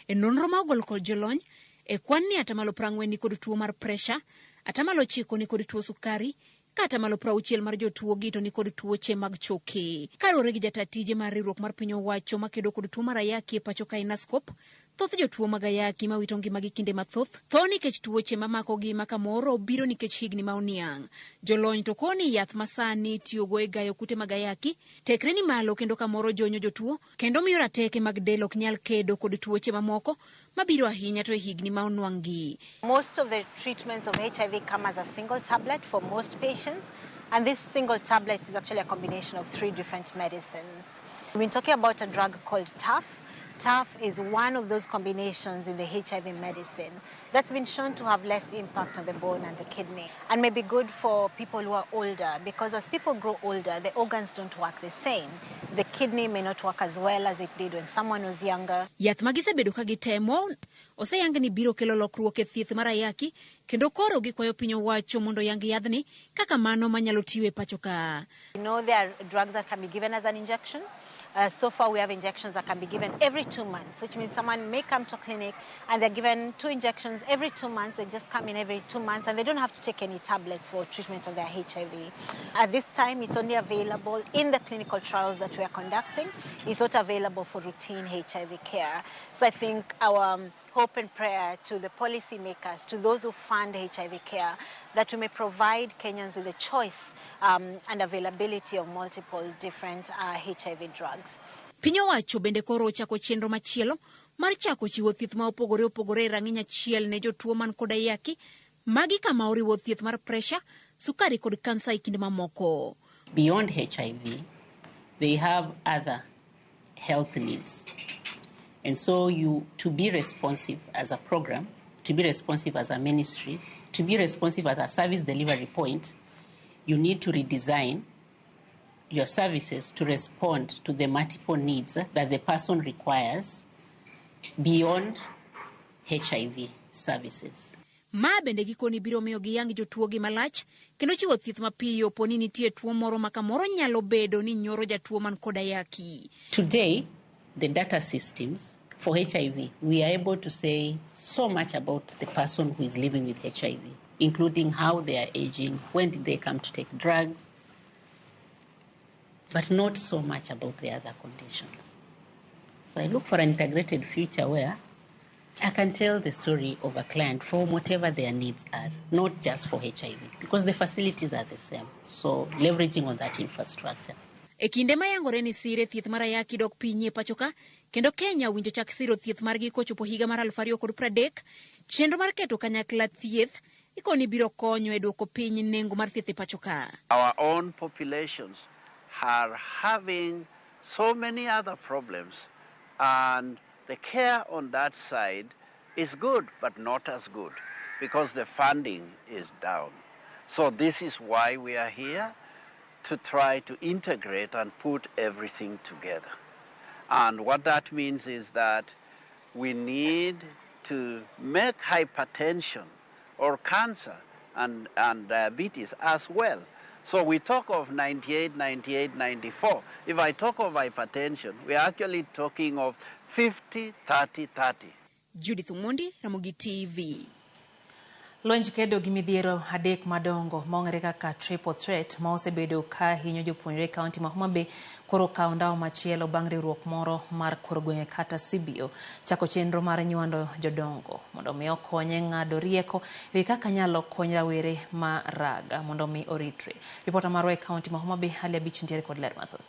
E nonro ma ogol kod jolony, e kwan ni 40% ni kod tuo mar pressure, 9% ni kod tuo sukari, ka 60% mar jotuo gito ni kod tuoche mag choke. Kaluwore gi jatatije mar riwruok mar piny owacho makedo kod tuo mar ayaki e pacho ka Inascope, thoth jotuo mag ayaki ma wito ngimagi kinde mathoth tho nikech tuoche mamakogi ma kamoro biro nikech higni ma oniang'. Jolony to koni yath masani tiyogo e gayo kute mag ayaki tekre ni malo kendo kamoro jonyo jotuo kendo miyo rateke mag del ok nyal kedo kod tuoche mamoko mabiro ahinya to e higni ma onwang'gi.
Most of the treatments of HIV come as a single tablet for most patients, and this single tablet is actually a combination of 3 different medicines. We've been talking about a drug called TAF. TAF is one of those combinations in the HIV medicine that's been shown to have less impact on the bone and the kidney and may be good for people who are older, because as people grow older, the organs don't work the same. The kidney may not work as well as it did when someone was younger.
Yath magisebedo ka gitemo oseyang ni biro kelo lokruok e thieth mar ayaki kendo koro gikwayo piny owacho mondo yang yadhni kaka mano manyalo tiyo e pacho ka.
You know, there are drugs that can be given as an injection. So far, we have injections that can be given every 2 months, which means someone may come to a clinic and they're given 2 injections every 2 months. They just come in every 2 months and they don't have to take any tablets for treatment of their HIV. At this time, it's only available in the clinical trials that we are conducting. It's not available for routine HIV care. So I think our hope and prayer to the policymakers, to those who fund HIV care, that we may provide Kenyans with a choice and availability of multiple different HIV drugs.
Piny owacho bende koro ochako chenro machielo mar chako chiwo thieth ma opogore opogore rang'iny achiel ne jotuo man kod ayaki magi kama oriwo thieth mar pressure, sukari kod kansa e kinde mamoko.
Beyond HIV, they have other health needs. And so to be responsive as a program, to be responsive as a ministry, to be responsive as a service delivery point, you need to redesign your services to respond to the multiple needs that the person requires beyond HIV services.
Ma bende gikoni biro miyo giyang jotuo gi malach kendo chiwo thieth mapiyo poni nitie tuo moro ma kamoro nyalo bedo ni nyoro jatuo man kod ayaki.
Today, the data systems for HIV, we are able to say so much about the person who is living with HIV, including how they are aging, when did they come to take drugs, but not so much about the other conditions. So I look for an integrated future where I can tell the story of a client from whatever their needs are, not just for HIV, because the facilities are the same. So leveraging on that infrastructure.
E kinde mayangore ni sire thieth mar ayaki dok piny e pacho ka, kendo Kenya winjo chak siro thieth margi kochopo higa mar 2030, chenro mar keto kanyakla thieth ikoni biro konyo e dwoko piny nengo mar thieth e pacho ka.
Our own populations are having so many other problems, and the care on that side is good, but not as good, because the funding is down. So this is why we are here, to try to integrate and put everything together. And what that means is that we need to make hypertension or cancer and diabetes as well. So we talk of 98, 98, 94. If I talk of hypertension, we're actually talking of 50, 30, 30.
Judith Omondi, Ramogi TV.
Lwenj kedo gi midhiero adek madongo maong'ere kaka triple threat ma osebedo ka hinyo jopuonjre kaunti ma Homa Bay koro kawo ndawa machielo bang' riwruok moro mar kor gweng'e kata CBO chako chenro mar nyuando jodongo mondo mi okonye ng'ado rieko ewi kaka nyalo kony rawere ma raga mondo mi oritre. Ripota marwa e kaunti ma Homa Bay hali abich ntiere kod ler mathoth.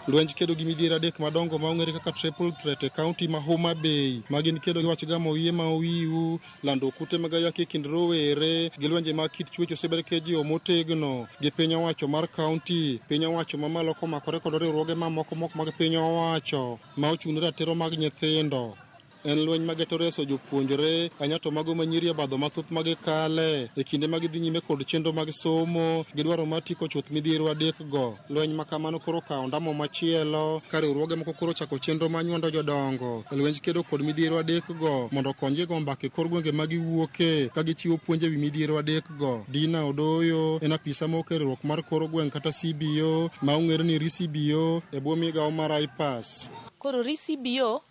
Lwenj kedo gi midhiero adek madongo maong'ere kaka triple threat e kaunti ma Homa Bay magin kedo gi wach gamo yie ma owiu, lando kute mag ayaki kind rowere gi lwenje mag kit chuech osebed keji motegno gi piny owacho mar kaunti. Piny owacho mamalo komakore kod riwruoge mamoko mag piny owacho ma ochung'ne ratiro mag nyithindo. En lweny mageto reso jopuonjre anyato mago manyiri badho mathoth magikale e kinde magidhi nyime kod chenro mag somo gi dwaro mar tiko chuth midhiero adek go. Lweny makamano koro kawo ndamo machielo ka riwruoge moko koro chako chenro manyuando jodongo e lwenj kedo kod midhiero adek go mondo okonygi go mbaka kor gwenge magiwuoke ka gichiwo puonje ewi midhiero adek go. Dina Odoyo en apisa moko e riwruok mar kor gweng' kata CBO ma ong'ere ni RCBO e bwo migawo mar IPAS.
Koro RCBO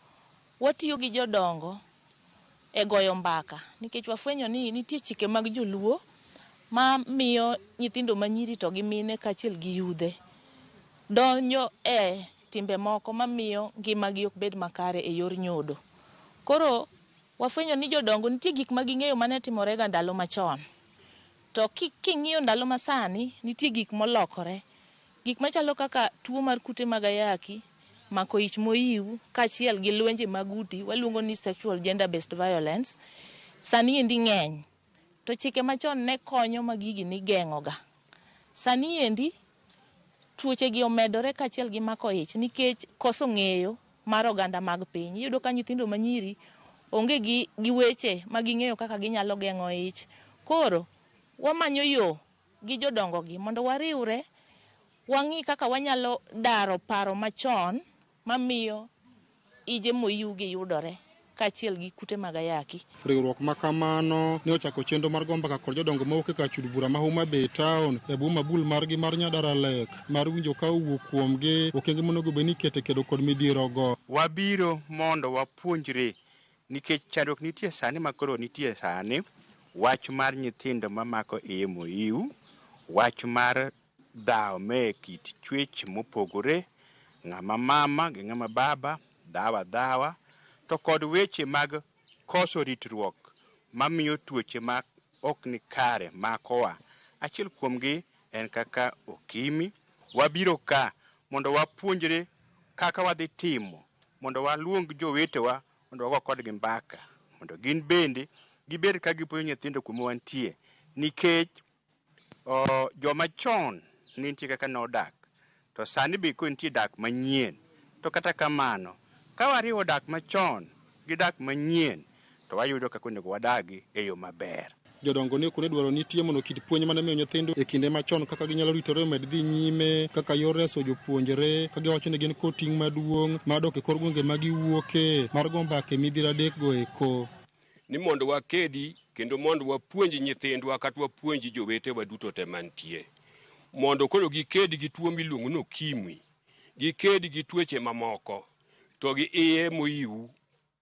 watiyo gi jodongo e goyo mbaka nikech wafwenyo ni nitie chike mag joluo ma miyo nyithindo manyiri to gi mine kaachiel gi yudhe donjo e timbe moko ma miyo ngimagi ok bed makare e yor nyodo. Koro wafwenyo ni jodongo nitie gik ma ging'eyo mane timorega ndalo machon, to king'iyo ndalo masani nitie gik molokore, gik machalo kaka tuo mar kute mag ayaki, mako ich moiu kaachiel gi lwenje maguti waluongo ni sexual gender based violence sani endi ng'eny, to chike machon ne konyo magigi ni geng'oga. Sani endi tuoche gi omedore kaachiel gi mako ich nikech koso ng'eyo mar oganda mag piny. Iyudo ka nyithindo manyiri onge gi weche ma ging'eyo kaka ginyalo geng'o ich. Koro wamanyo yo gi jodongo gi mondo wariwre wang'i kaka wanyalo daro paro machon mamiyo ije moiu gi yudore kaachiel gi kute mag ayaki.
Riwruok makamano ne ochako chenro mar gombaka kod jodongo mawuok e kachud bura ma Homa Bay Town e bwo mabul margi mar Nyadara Lek mar winjo ka owuok kuomgi okenge monego bed ni iketo kedo kod midhiero go.
Wabiro mondo wapuonjre nikech chandruok nitie sani makoro nitie sani, wach mar nyithindo mamako iye moiu, wach mar dhaw me kit chuech mopogore, ng'ama mama gi ng'ama baba, dhawa to kod weche mag koso ritruok mamiyo tuoche ma ok ni kare makowa. Achiel kuomgi en kaka okimi. Wabiro ka mondo wapuonjre kaka wadhi timo, mondo waluong jowetewa mondo wago kodgi mbaka mondo gin bende gibed ka gipuonjo nyithindo kuma wantie, nikech joma chon nitie kaka nodak, to sani be ko nitie dak manyien. To kata kamano, ka wariwo dak machon gi dak manyien, to wayudo kaka onego wadagi e yo maber.
Jodongo ne kone dwaro nitie mondo kit puonj mane miyo nyithindo e kinde machon kaka ginyalo ritore med dhi nyime, kaka yor reso jopuonjre, ka giwacho ni gin koting' maduong' madok e kor gwenge magiwuoke mar go mbaka e midhiero adek go eko.
Ni mondo wakedi kendo mondo wapuonj nyithindwa kata wapuonj jowetewa duto te mantie, mondo koro gikedi gi tuo miluongo ni okimwi, gikedi gi tuoche mamoko, to gi iye moiu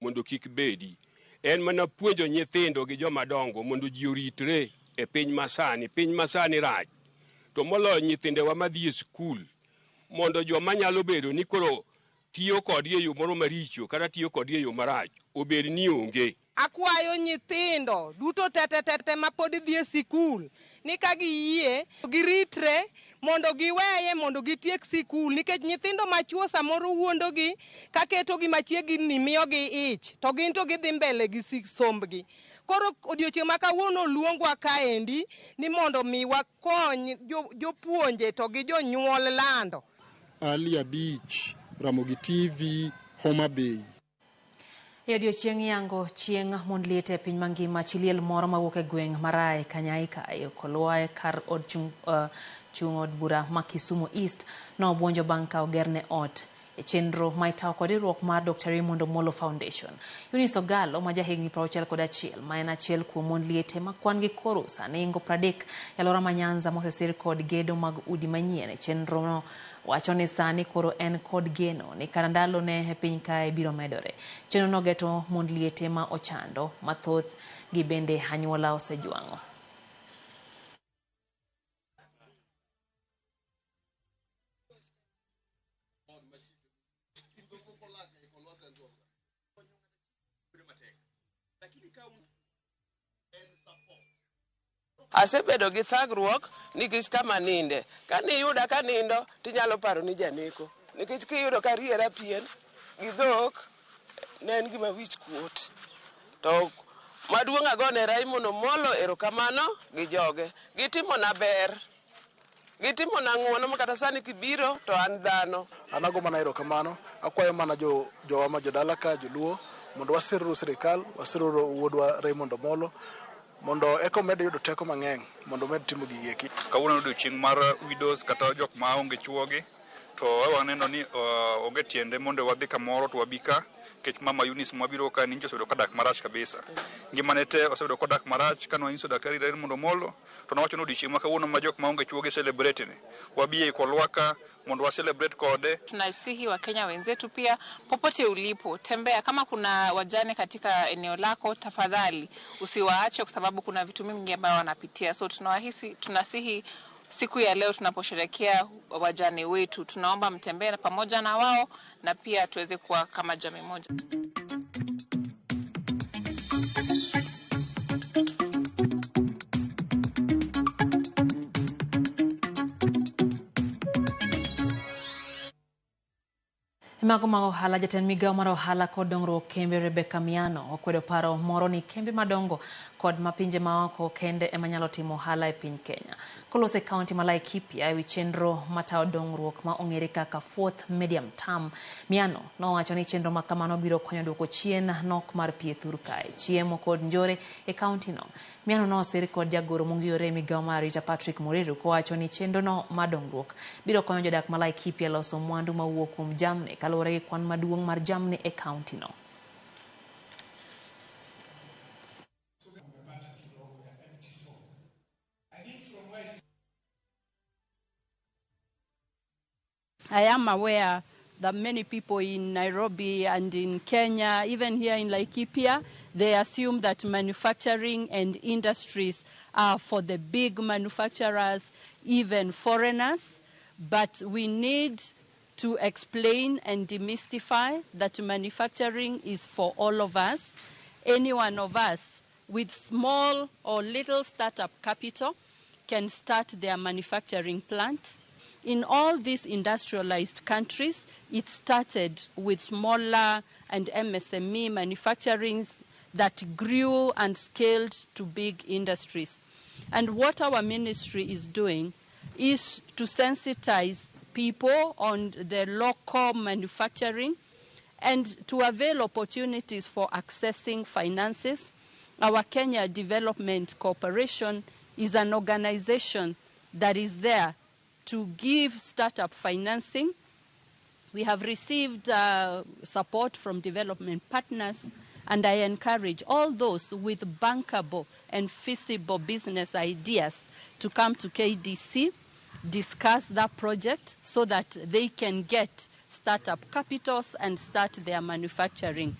mondo kik bedi. En mana puonjo nyithindo gi jomadongo mondo ji oritre e piny masani. Piny masani rach, to moloyo nyithindewa madhi e skul, mondo joma nyalo bedo ni koro tiyo kodgi e yo moro maricho kata tiyo kodgi e yo marach obed ni onge.
Akwayo nyithindo duto tete ma pod dhi e sikul ni ka giyie giritre mondo giweye mondo gitiek sikul, nikech nyithindo machuo samoro wuondogi ka ketogi machiegni miyogi ich, to gin to gidhi mbele gi sombgi. Koro odiochieng' ma kawuono luongwa kaendi ni mondo mi wakony jopuonje to gi jonyuol lando.
Ali Abich, Ramogi TV, Homa Bay.
E odiochieng' yango chieng' mond liet e piny mangima, chiliel moro mawuok e gweng' marae Kanyaika e Kolwae kar chung od bura ma Kisumu East no obwonjo bang' ka ogerne ot chenro maitao kod riwruok mar Dr. Raymond Omolo Foundation. Eunice Ogalo ma jahigni 61 ma en achiel kuom mon liete ma kwan gi koro sani ingo 30 e alwora ma Nyanza mosesir kod gedo mag udi manyien. Chenro no wacho ni sani koro en kod geno ni kar ndalo ne piny kae biro medore. Chenro no geto mon liete ma ochando mathoth gi bende anyuola osejwang'o.
Asebedo gi thagruok nikech kama ninde. Kani yuda ka nindo tinyalo paro ni janeko. Nikech kiyudo ka riera pien gi dhok ne en gima wich kuot. To maduong' agone Raymond Omolo erokamano gi joge. Gitimo na ber. Gitimo na ng'wono makata sani kibiro to an dhano.
Anago mana erokamano. Akwayo mana jowa ma jodala ka joluo mondo wasirru sirikal, wasirru wuodwa Raymond Omolo mondo eko med yudo teko mang'eny mondo med timo gigeki.
Kawuono odiochieng' mar widows kata jok ma onge chuogi to waneno ni onge tiende mondo wadhi kamoro to wabika kech mama Eunice mwabiro ka ninjo osebedo kadak marach kabisa. Ngimane te osebedo kadak marach kano inso daktari Raymond Omolo to nowacho ni odiochieng' ma kawuono ma jok ma onge chuogi celebrate ni. Wabie kolwaka mondo wa celebrate kode.
Tunasihi wa Kenya wenzetu pia popote ulipo tembea, kama kuna wajane katika eneo lako tafadhali usiwaache kwa sababu kuna vitu mingi ambavyo wanapitia. So tunasihi siku ya leo tunaposherehekea wajane wetu, tunaomba mtembee pamoja na wao na pia tuweze kuwa kama jamii moja.
Mago ohala jatend migao mar ohala kod dongruok kembe Rebecca Miano okwedo paro moro ni kembe madongo kod mapinje maoko kende ema nyalo timo ohala e piny Kenya. Kolose kaunti ma Laikipia ewi chenro matao dongruok ma ong'ere kaka Fourth Medium Term, Miano nowacho ni chenro ma kamano biro konyo duoko chien nok mar piethur kae, chiemo kod njore e kaunti no. Miano nosir kod jagoro mongiyore migao mar Rita Patrick Muriru kowacho ni chenro no madongruok biro konyo jodak ma Laikipia loso mwandu mawuok kuom jamni kaluwore gi kwan maduong' mar jamni e kaunti no.
I am aware that many people in Nairobi and in Kenya, even here in Laikipia, they assume that manufacturing and industries are for the big manufacturers, even foreigners. But we need to explain and demystify that manufacturing is for all of us. Any one of us with small or little startup capital can start their manufacturing plant. In all these industrialized countries, it started with smaller and MSME manufacturings that grew and scaled to big industries. And what our ministry is doing is to sensitize people on the local manufacturing and to avail opportunities for accessing finances. Our Kenya Development Corporation is an organization that is there to give startup financing. We have received support from development partners, and I encourage all those with bankable and feasible business ideas to come to KDC, discuss that project so that they can get startup capitals and start their manufacturing.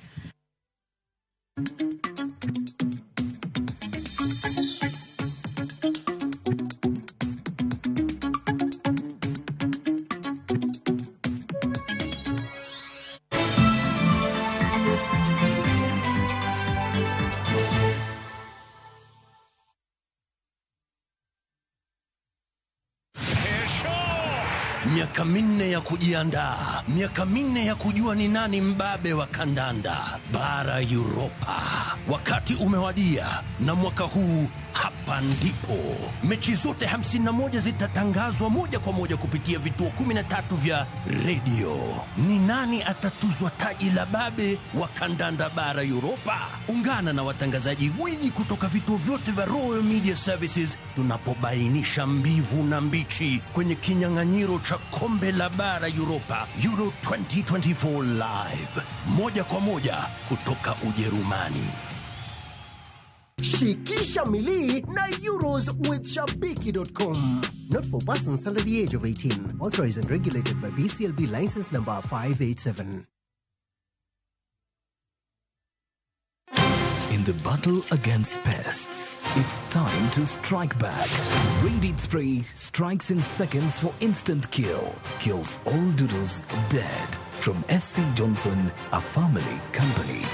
Miaka minne ya kujiandaa, miaka minne ya kujua ni nani mbabe wa kandanda bara Europa. Wakati umewadia na mwaka huu hapa ndipo. Mechi zote 51 zitatangazwa moja kwa moja kupitia vituo 13 vya redio. Ni nani atatuzwa taji la babe wa kandanda bara Europa? Ungana na watangazaji gwiji kutoka vituo vyote vya Royal Media Services tunapobainisha mbivu na mbichi kwenye kinyang'anyiro cha katika kombe la bara Europa Euro 2024 live moja kwa moja kutoka Ujerumani.
Shikisha Mili na Euros with Shabiki.com. Not for persons under the age of 18. Authorized and regulated by BCLB license number 587.
In the battle against pests, it's time to strike back. Raid Spray strikes in seconds for instant kill. Kills all doodles dead. From SC Johnson, a family company.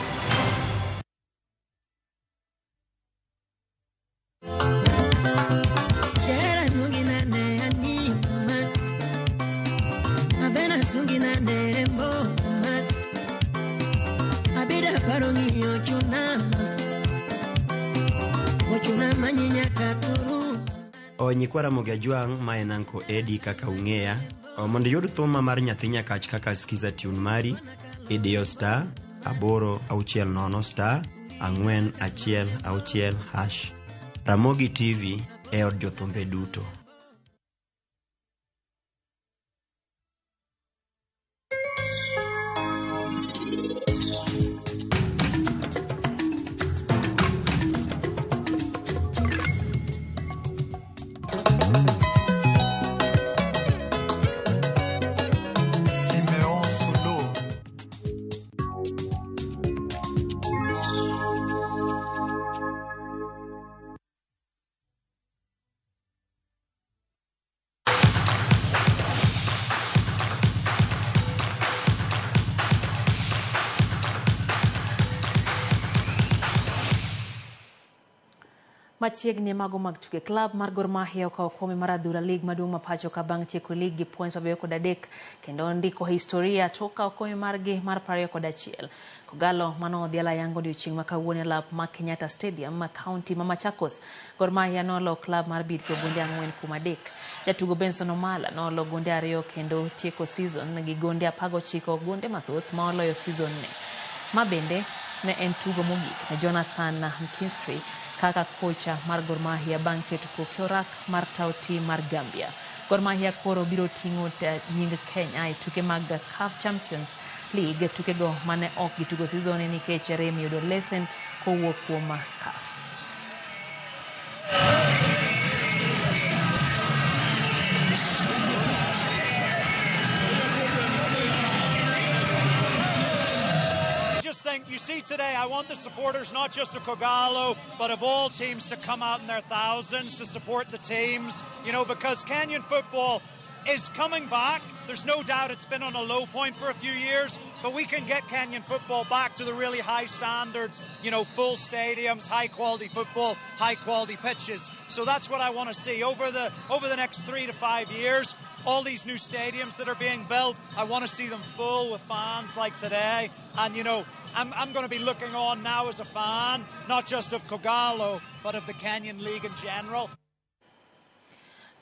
Nyikwara Mogajwang' ma en Anko Eddie kaka ung'eya. Mondo yud thuma mar nyathi nyakach kaka skiza tune mari, idiyo star 860 star 416 hash. Ramogi TV e od jothumbe duto.
Machiegni mago mag tuke club mar Gor Mahia okawo kombe mar adhula lig maduong' ma pacho ka bang' tieko lig gi points mabeyo kod 3 kendo ndiko historia toka kombe margi mar 21. Kogalo mano dhiala yango odiochieng' ma kawuono lap ma Kenyatta Stadium ma county ma Machakos. Gor Mahia nolo club mar Bidco gonde 4-3. Jatugo Benson Omala nolo gonde 2 kendo tieko season gi gonde 19 gonde mathoth ma oloyo season ne. Ma bende ne en tugo mogik ne Jonathan McKinstry kaka kocha mar Gor Mahia bang' keto koke orak mar tauti mar Gambia. Gor Mahia koro biro ting'o nying Kenya e tuke mag CAF Champions League, tuke go mane ok gitugo season nikech rem yudo lesen kowuok kuom CAF.
You see today, I want the supporters, not just of Kogalo, but of all teams to come out in their thousands to support the teams, you know, because Kenyan football is coming back. There's no doubt it's been on a low point for a few years, but we can get Kenyan football back to the really high standards, you know, full stadiums, high quality football, high quality pitches. So that's what I want to see over the next 3 to 5 years. All these new stadiums that are being built, I want to see them full with fans like today. And, you know, I'm going to be looking on now as a fan, not just of Kogalo, but of the Kenyan League in general.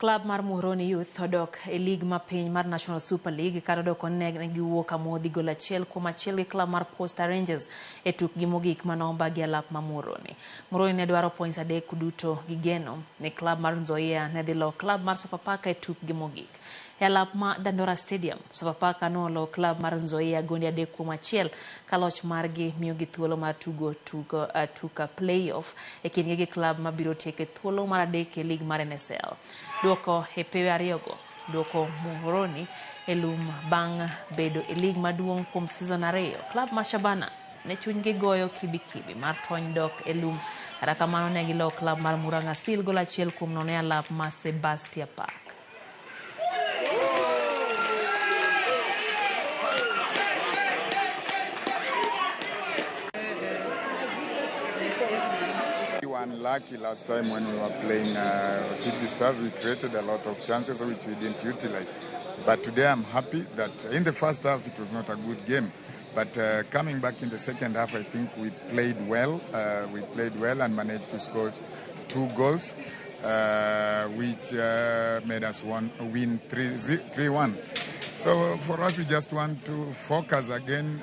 Club mar Muhoroni Youth odok e league ma piny mar National Super League kata odok ne giwuok amodhi gol 1-1 gi club mar Posta Rangers e tukgi mogik manomba gi alap ma Muhoroni. Muhoroni ne dwaro points 3 duto gi geno ne club mar Nzoia ne dhi lo club mar Sofapaka e tukgi mogik. E alap ma Dandora Stadium, Sofapaka nolo club mar Nzoia gonde 3-1 ka loch margi miyo gi thuolo mar tuka playoff e kindgi gi club ma biro tieko thuolo mar 3 e league mar NSL. Duoko e pewe ariyogo, duoko Muhoroni e lum bang' bedo e league maduong' kuom season 2. Club mar Shabana ne chunygi goyo kibikibi mar tony dok e lum, kata kamano ne gilo club mar Murang'a Seal gol 1-0 e alap ma Sebastia Park.
Unlucky last time when we were playing City Stars. We created a lot of chances which we didn't utilize. But today I'm happy that in the first half it was not a good game. But coming back in the second half, I think we played well. We played well and managed to score 2 goals, which made us win 3-1. So for us, we just want to focus again.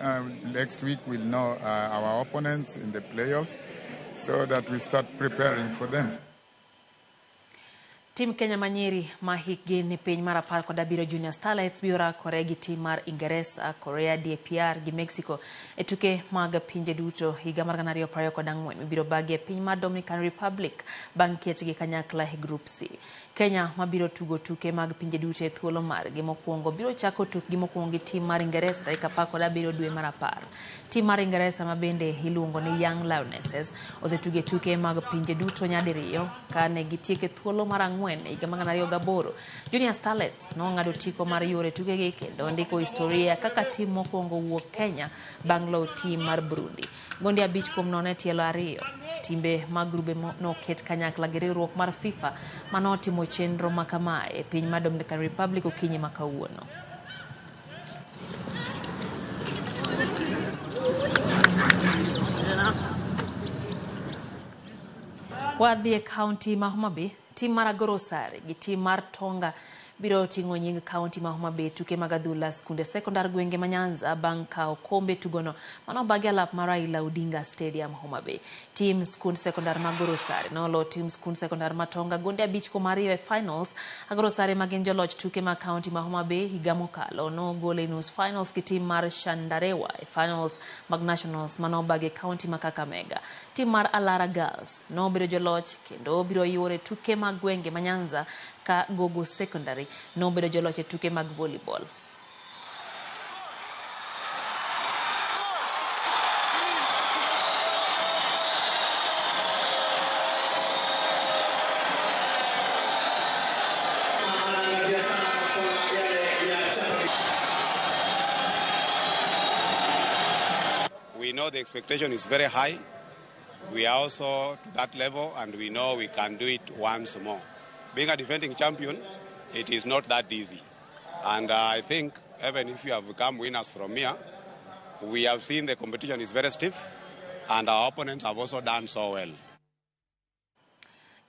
Next week we'll know our opponents in the playoffs, so that we start preparing for them.
Tim Kenya Manyiri mahikgi ni piny mar 17 Junior Starlets biro rakore gi tim mar Ingresa, Korea, DPR gi Mexico e tuke mag pinje duto higa mar 2024 mibiro bagi e piny mar Dominican Republic bang' ketgi kanyakla e Group C. Kenya mabiro tugo tuke mag pinje duto e thuolo margi mokwongo biro chako tukgi mokwongo gi tim mar Ingresa tarik 17 dwe mar 10. Tim mar Ingresa ma bende iluongo ni Young Lionesses osetugo tuke mag pinje duto nyadiriyo kane gitieke thuolo mar 4 e higa mar 2008. Junior Starlets nong'ado tiko mar yore tukegi kendo ndiko historia kaka tim mokwongo wuok Kenya bang' loyo tim mar Burundi. Gonde 5-0 tielo 2. Timbe mag grube noket kanyakla gi riwruok mar FIFA manotimo chenro makamae e piny mar Dominican Republic okinyi ma kawuono. Wadhi e kaunti ma Homa Bay, tim mar Agorosare gi tim mar Tonga biro ting'o nying kaunti ma Homa Bay tuke mag adhula skunde sekondar gwenge ma Nyanza bang' kawo kombe tugono manobagi alap mar Raila Odinga Stadium Homa Bay. Tim skund sekondar ma Agorosare nolo tim skund sekondar ma Tonga gonde 5-2 e finals. Agorosare ma gin joloch tuke ma kaunti ma Homa Bay higa mokalo nogolo e nus finals gi tim mar Shandarewa e finals mag nationals manobagi kaunti ma Kakamega. Tim mar Alara Girls nobedo joloch kendo biro yore tuke mag gwenge ma Nyanza ka Gogo Secondary nobedo joloch e tuke mag volleyball.
We know the expectation is very high. We are also to that level and we know we can do it once more. Being a defending champion, it is not that easy. And I think even if you have become winners from here, we have seen the competition is very stiff and our opponents have also done so well.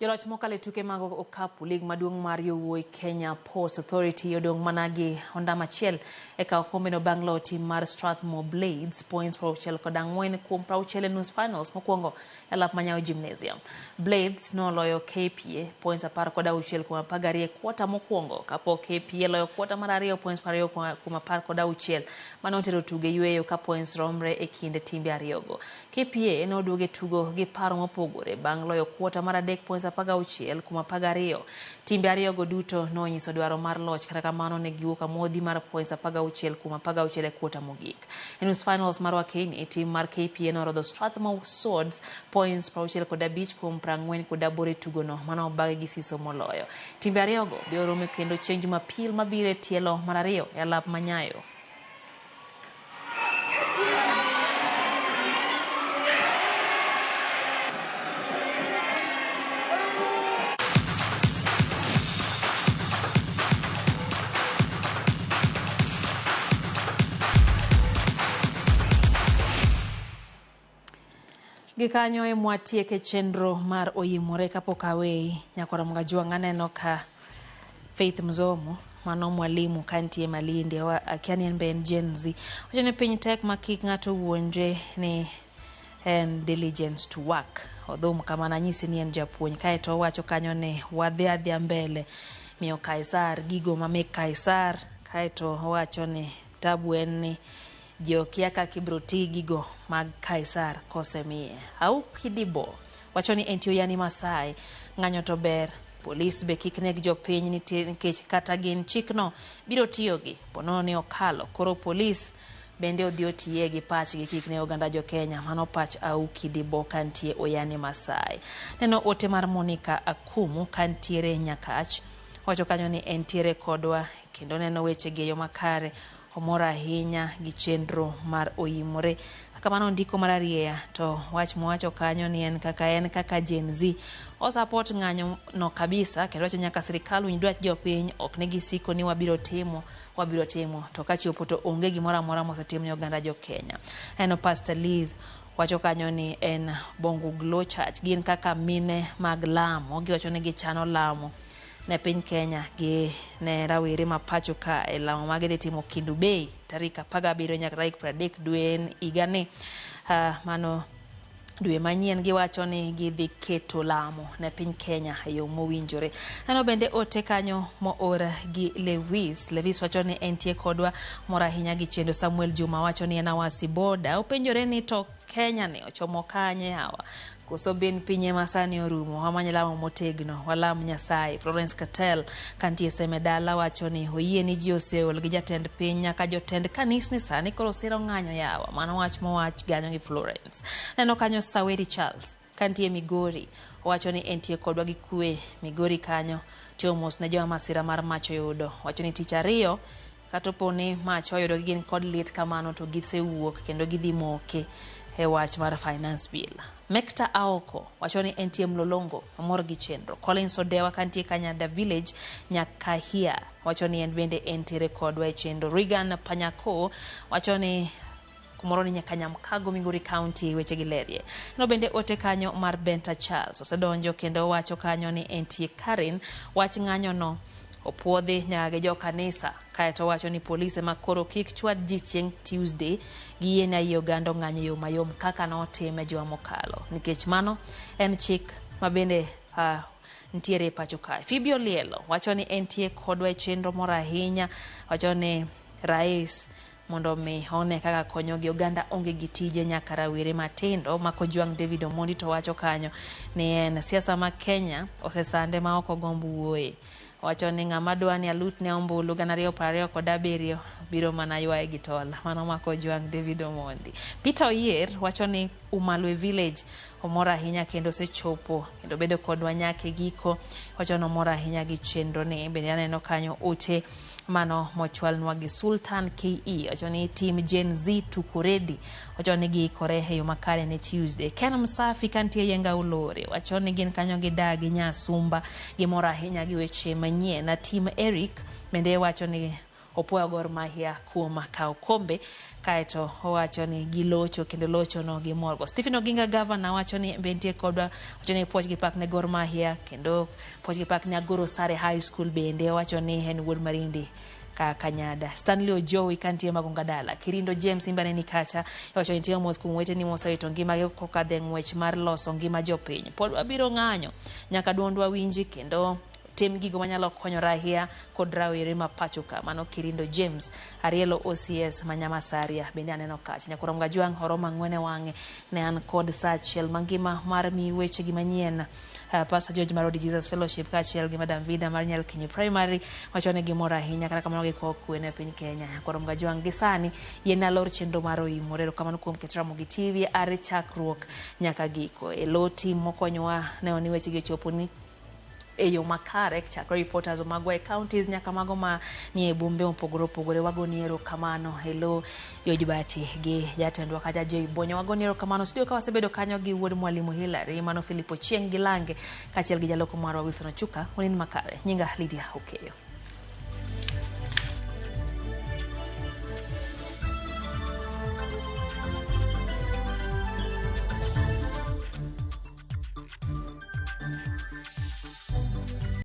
Joloch mokale tuke mag okapu lig maduong' mar yowuoyi Kenya Ports Authority odong' mana gi ondamo achiel e kawo kombe no bang' loyo tim mar Strathmore Blades points 64 kuom 60 e nus finals mokwongo e alap manyawo Gymnasium. Blades noloyo KPA points 16 kuom 12 e kwota mokwongo kapok KPA loyo kwota mar 2 points 20 kuom 16 manotero tuge yweyo ka points romre e kinde timbe ariyogo. KPA noduogo e tugo gi paro mopogore bang' loyo kwota mar 3 points 16 kuom 12. Timbe ariyogo duto nonyiso dwaro mar loch kata kamano ne giwuok amodhi mar points 16 kuom 16 e kwota mogik. E nus finals mar wakeni tim mar KPA norodho Strathmore Swords points 65 kuom 48 e tugono manobagi gi siso moloyo. Timbe ariyogo biro romo kendo chieng' Jumapil mabiro e tielo mar 2 e alap manyayo. Gikanyo e mwatieke chenro mar oyimore kapok awei nyakora mga juang' aneno ka Faith Mzomo mano mwalimu kantie Malindi akiani en ben Gen Z wacho ni piny tek ma kik ng'ato wuonje ni en diligence to work odhum kama nanyisi ni en japuonj kaeto wacho kanyo ni wadhi adhia mbele miyo Kaisar gigo mamek Kaisar kaeto wacho ni tabu en ni Jokia ka kibroti gigo mag Kaisar kosemie. Au Kidibo wacho ni entio yani Masai ng'anyo to ber polis be kik neg jopiny nikech kata gin chikno biro tiyogi ponono ni okalo koro polis bende odhi otiye gi pachgi kik ne oganda jo Kenya mano pach Au Kidibo kantie oyani Masai. Neno ote mar Monica Akumu kantiere Nyakach wacho kanyo ni entiere kodwa kendo neno weche geyo makare omora ahinya gi chenro mar oyimore kamano ndiko mar Arieya to wach mowacho kanyo ni en kaka Gen Z o support ng'anyo no kabisa kendo wacho nyaka sirikal winj dwach jopiny ok ne gisiko ni wabiro timo to ka chopo to onge gimoro amora mosetim ne oganda jo Kenya. Eno Pastor Liz wacho kanyo ni en Bongo Glow Church gin kaka mine mag lamo giwacho ni gichano lamo ne piny Kenya gi ne rawere ma pacho ka e lamo mage de timo Kindu Bay tarik 17 nyaka tarik 30 dwe higani mano dwe manyien giwacho ni gidhi keto lamo ne piny Kenya e yo mowinjore. Ano bende ote kanyo moor gi Lewis wacho ni entie kodwa mora ahinya gi chendo. Samuel Juma wacho ni en Awasi boda, openjore ni to Kenya ne ochomo kanye hawa koso bin pinye masani orumo, wamanye lamo motegno, walam Nyasaye. Florence Katel kantie Semedala wacho ni oyie ni ji oseol gi jatend piny nyaka jotend kanisni sani koro siro ng'anyo yawa. Mano wach mowach ganyo gi Florence. Neno kanyo Saweri Charles kantie Migori wacho ni entie kodwa gi kwe Migori kanyo tio mos ne joma masira mar mach oyudo. Wacho ni tich ariyo katopo ni mach oyudo gin kod lit kamano to gisewuok kendo gidhi moke e wach mar finance bill. Mekta Aoko wacho ni entie Mlolongo amor gi chenro. Collins Odewa kantie Kanyada Village Nyakahia wacho ni en bende entie kodwa e chenro. Regan Panyako wacho ni kumoro ni Nyakanyamkago Migori County weche gilerie. No bende ote kanyo mar Benta Charles osedonjo kendo wacho kanyo ni entie Karen wach ng'anyo no opuodhi nyage jo kanisa kaeto wacho ni polise makoro kik chwad ji chieng' Tuesday gi yena yo gando ng'anyo yo mayom kaka notime juma mokalo nikech mano en chik mabende ntiere pacho kae. Phoebe Olielo wacho ni entie kodwa e chenro moro ahinya. Wacho ni rais mondo mi one kaka konyo gi oganda onge gi tije nyaka rawere matindo. Mako Juang David Omondi to wacho kanyo ni en siasa ma Kenya osesande ma ok ogombo wuoye. Wacho ni ng'ama dwani alut ne ombulu 2027 biro mana ywaye gi tola. Mano Mako Juang David Omondi. Peter Oyier wacho ni Umalwe Village omora ahinya kendo sechopo kendo bedo kodwa nyake giko. Wacho no mora ahinya gi chenro ni. Bende aneno kanyo ote mano mochwalnwa gi Sultan KE. Wacho ni team Gen Z tukuredi. Wacho ni giikore e yo makare ne Tuesday. Ken Msafi kantie Yenga Ulore wacho ni gin kanyo gidagi Nyasumba gimora ahinya gi weche manyien. Na team Eric bende wacho ni opoya Gor Mahia kuom kao kombe kaeto wacho ni gilocho kendo locho no gi morgo. Stephen Oginga governor wacho ni bentie kodwa wacho ni poch gi pak ne Gor Mahia kendo poch gi pak ne Agoro Sare High School bende wacho ni en wuod Marindi ka Kanyada. Stanley Ojowi kantie Magonga Dala. Kirindo James Imbane ni kacha wacho ni tio mos kumwete ni mosaito ngima ge koka dengwech mar loso ngima jopiny. Pod wabiro ng'anyo nyaka duondwa winji kendo tem gigo manyalo konyo rahia kod rawere ma pacho ka. Mano Kirindo James. Arielo OCS Manyamasaria bende aneno kach. Nyakoro mga Juang Horoma ng'wene wang'e ne an kod Sachel mangima mar mi weche gi manyien. Pastor George Marodi Jesus Fellowship kachiel gi Madam Vida mar Nyal Kinyi Primary wacho ni gimora ahinya kata kamano gi kokwe ne piny Kenya. Koro mga Juang gi sani yien alor chenro mar Oimore. Kamano kuom ketramo gi TV are chakruok nyaka giko. Eloti mokonyowa ne oni weche gi chopo ni eyo makare chakro reporters magwa e counties nyaka mago ma ni e bombe opogore wagoniero kamano. Hello Yojibati gi jatendwa kaja J Bonyo wagoniero kamano. Studio ka wasebedo kanyo gi wuod Mwalimu Hilary mano Filipo Chieng Gilange kachiel gi jaloko marwa Wilson Ochuka. Unin makare nyinga Lydia Okeyo.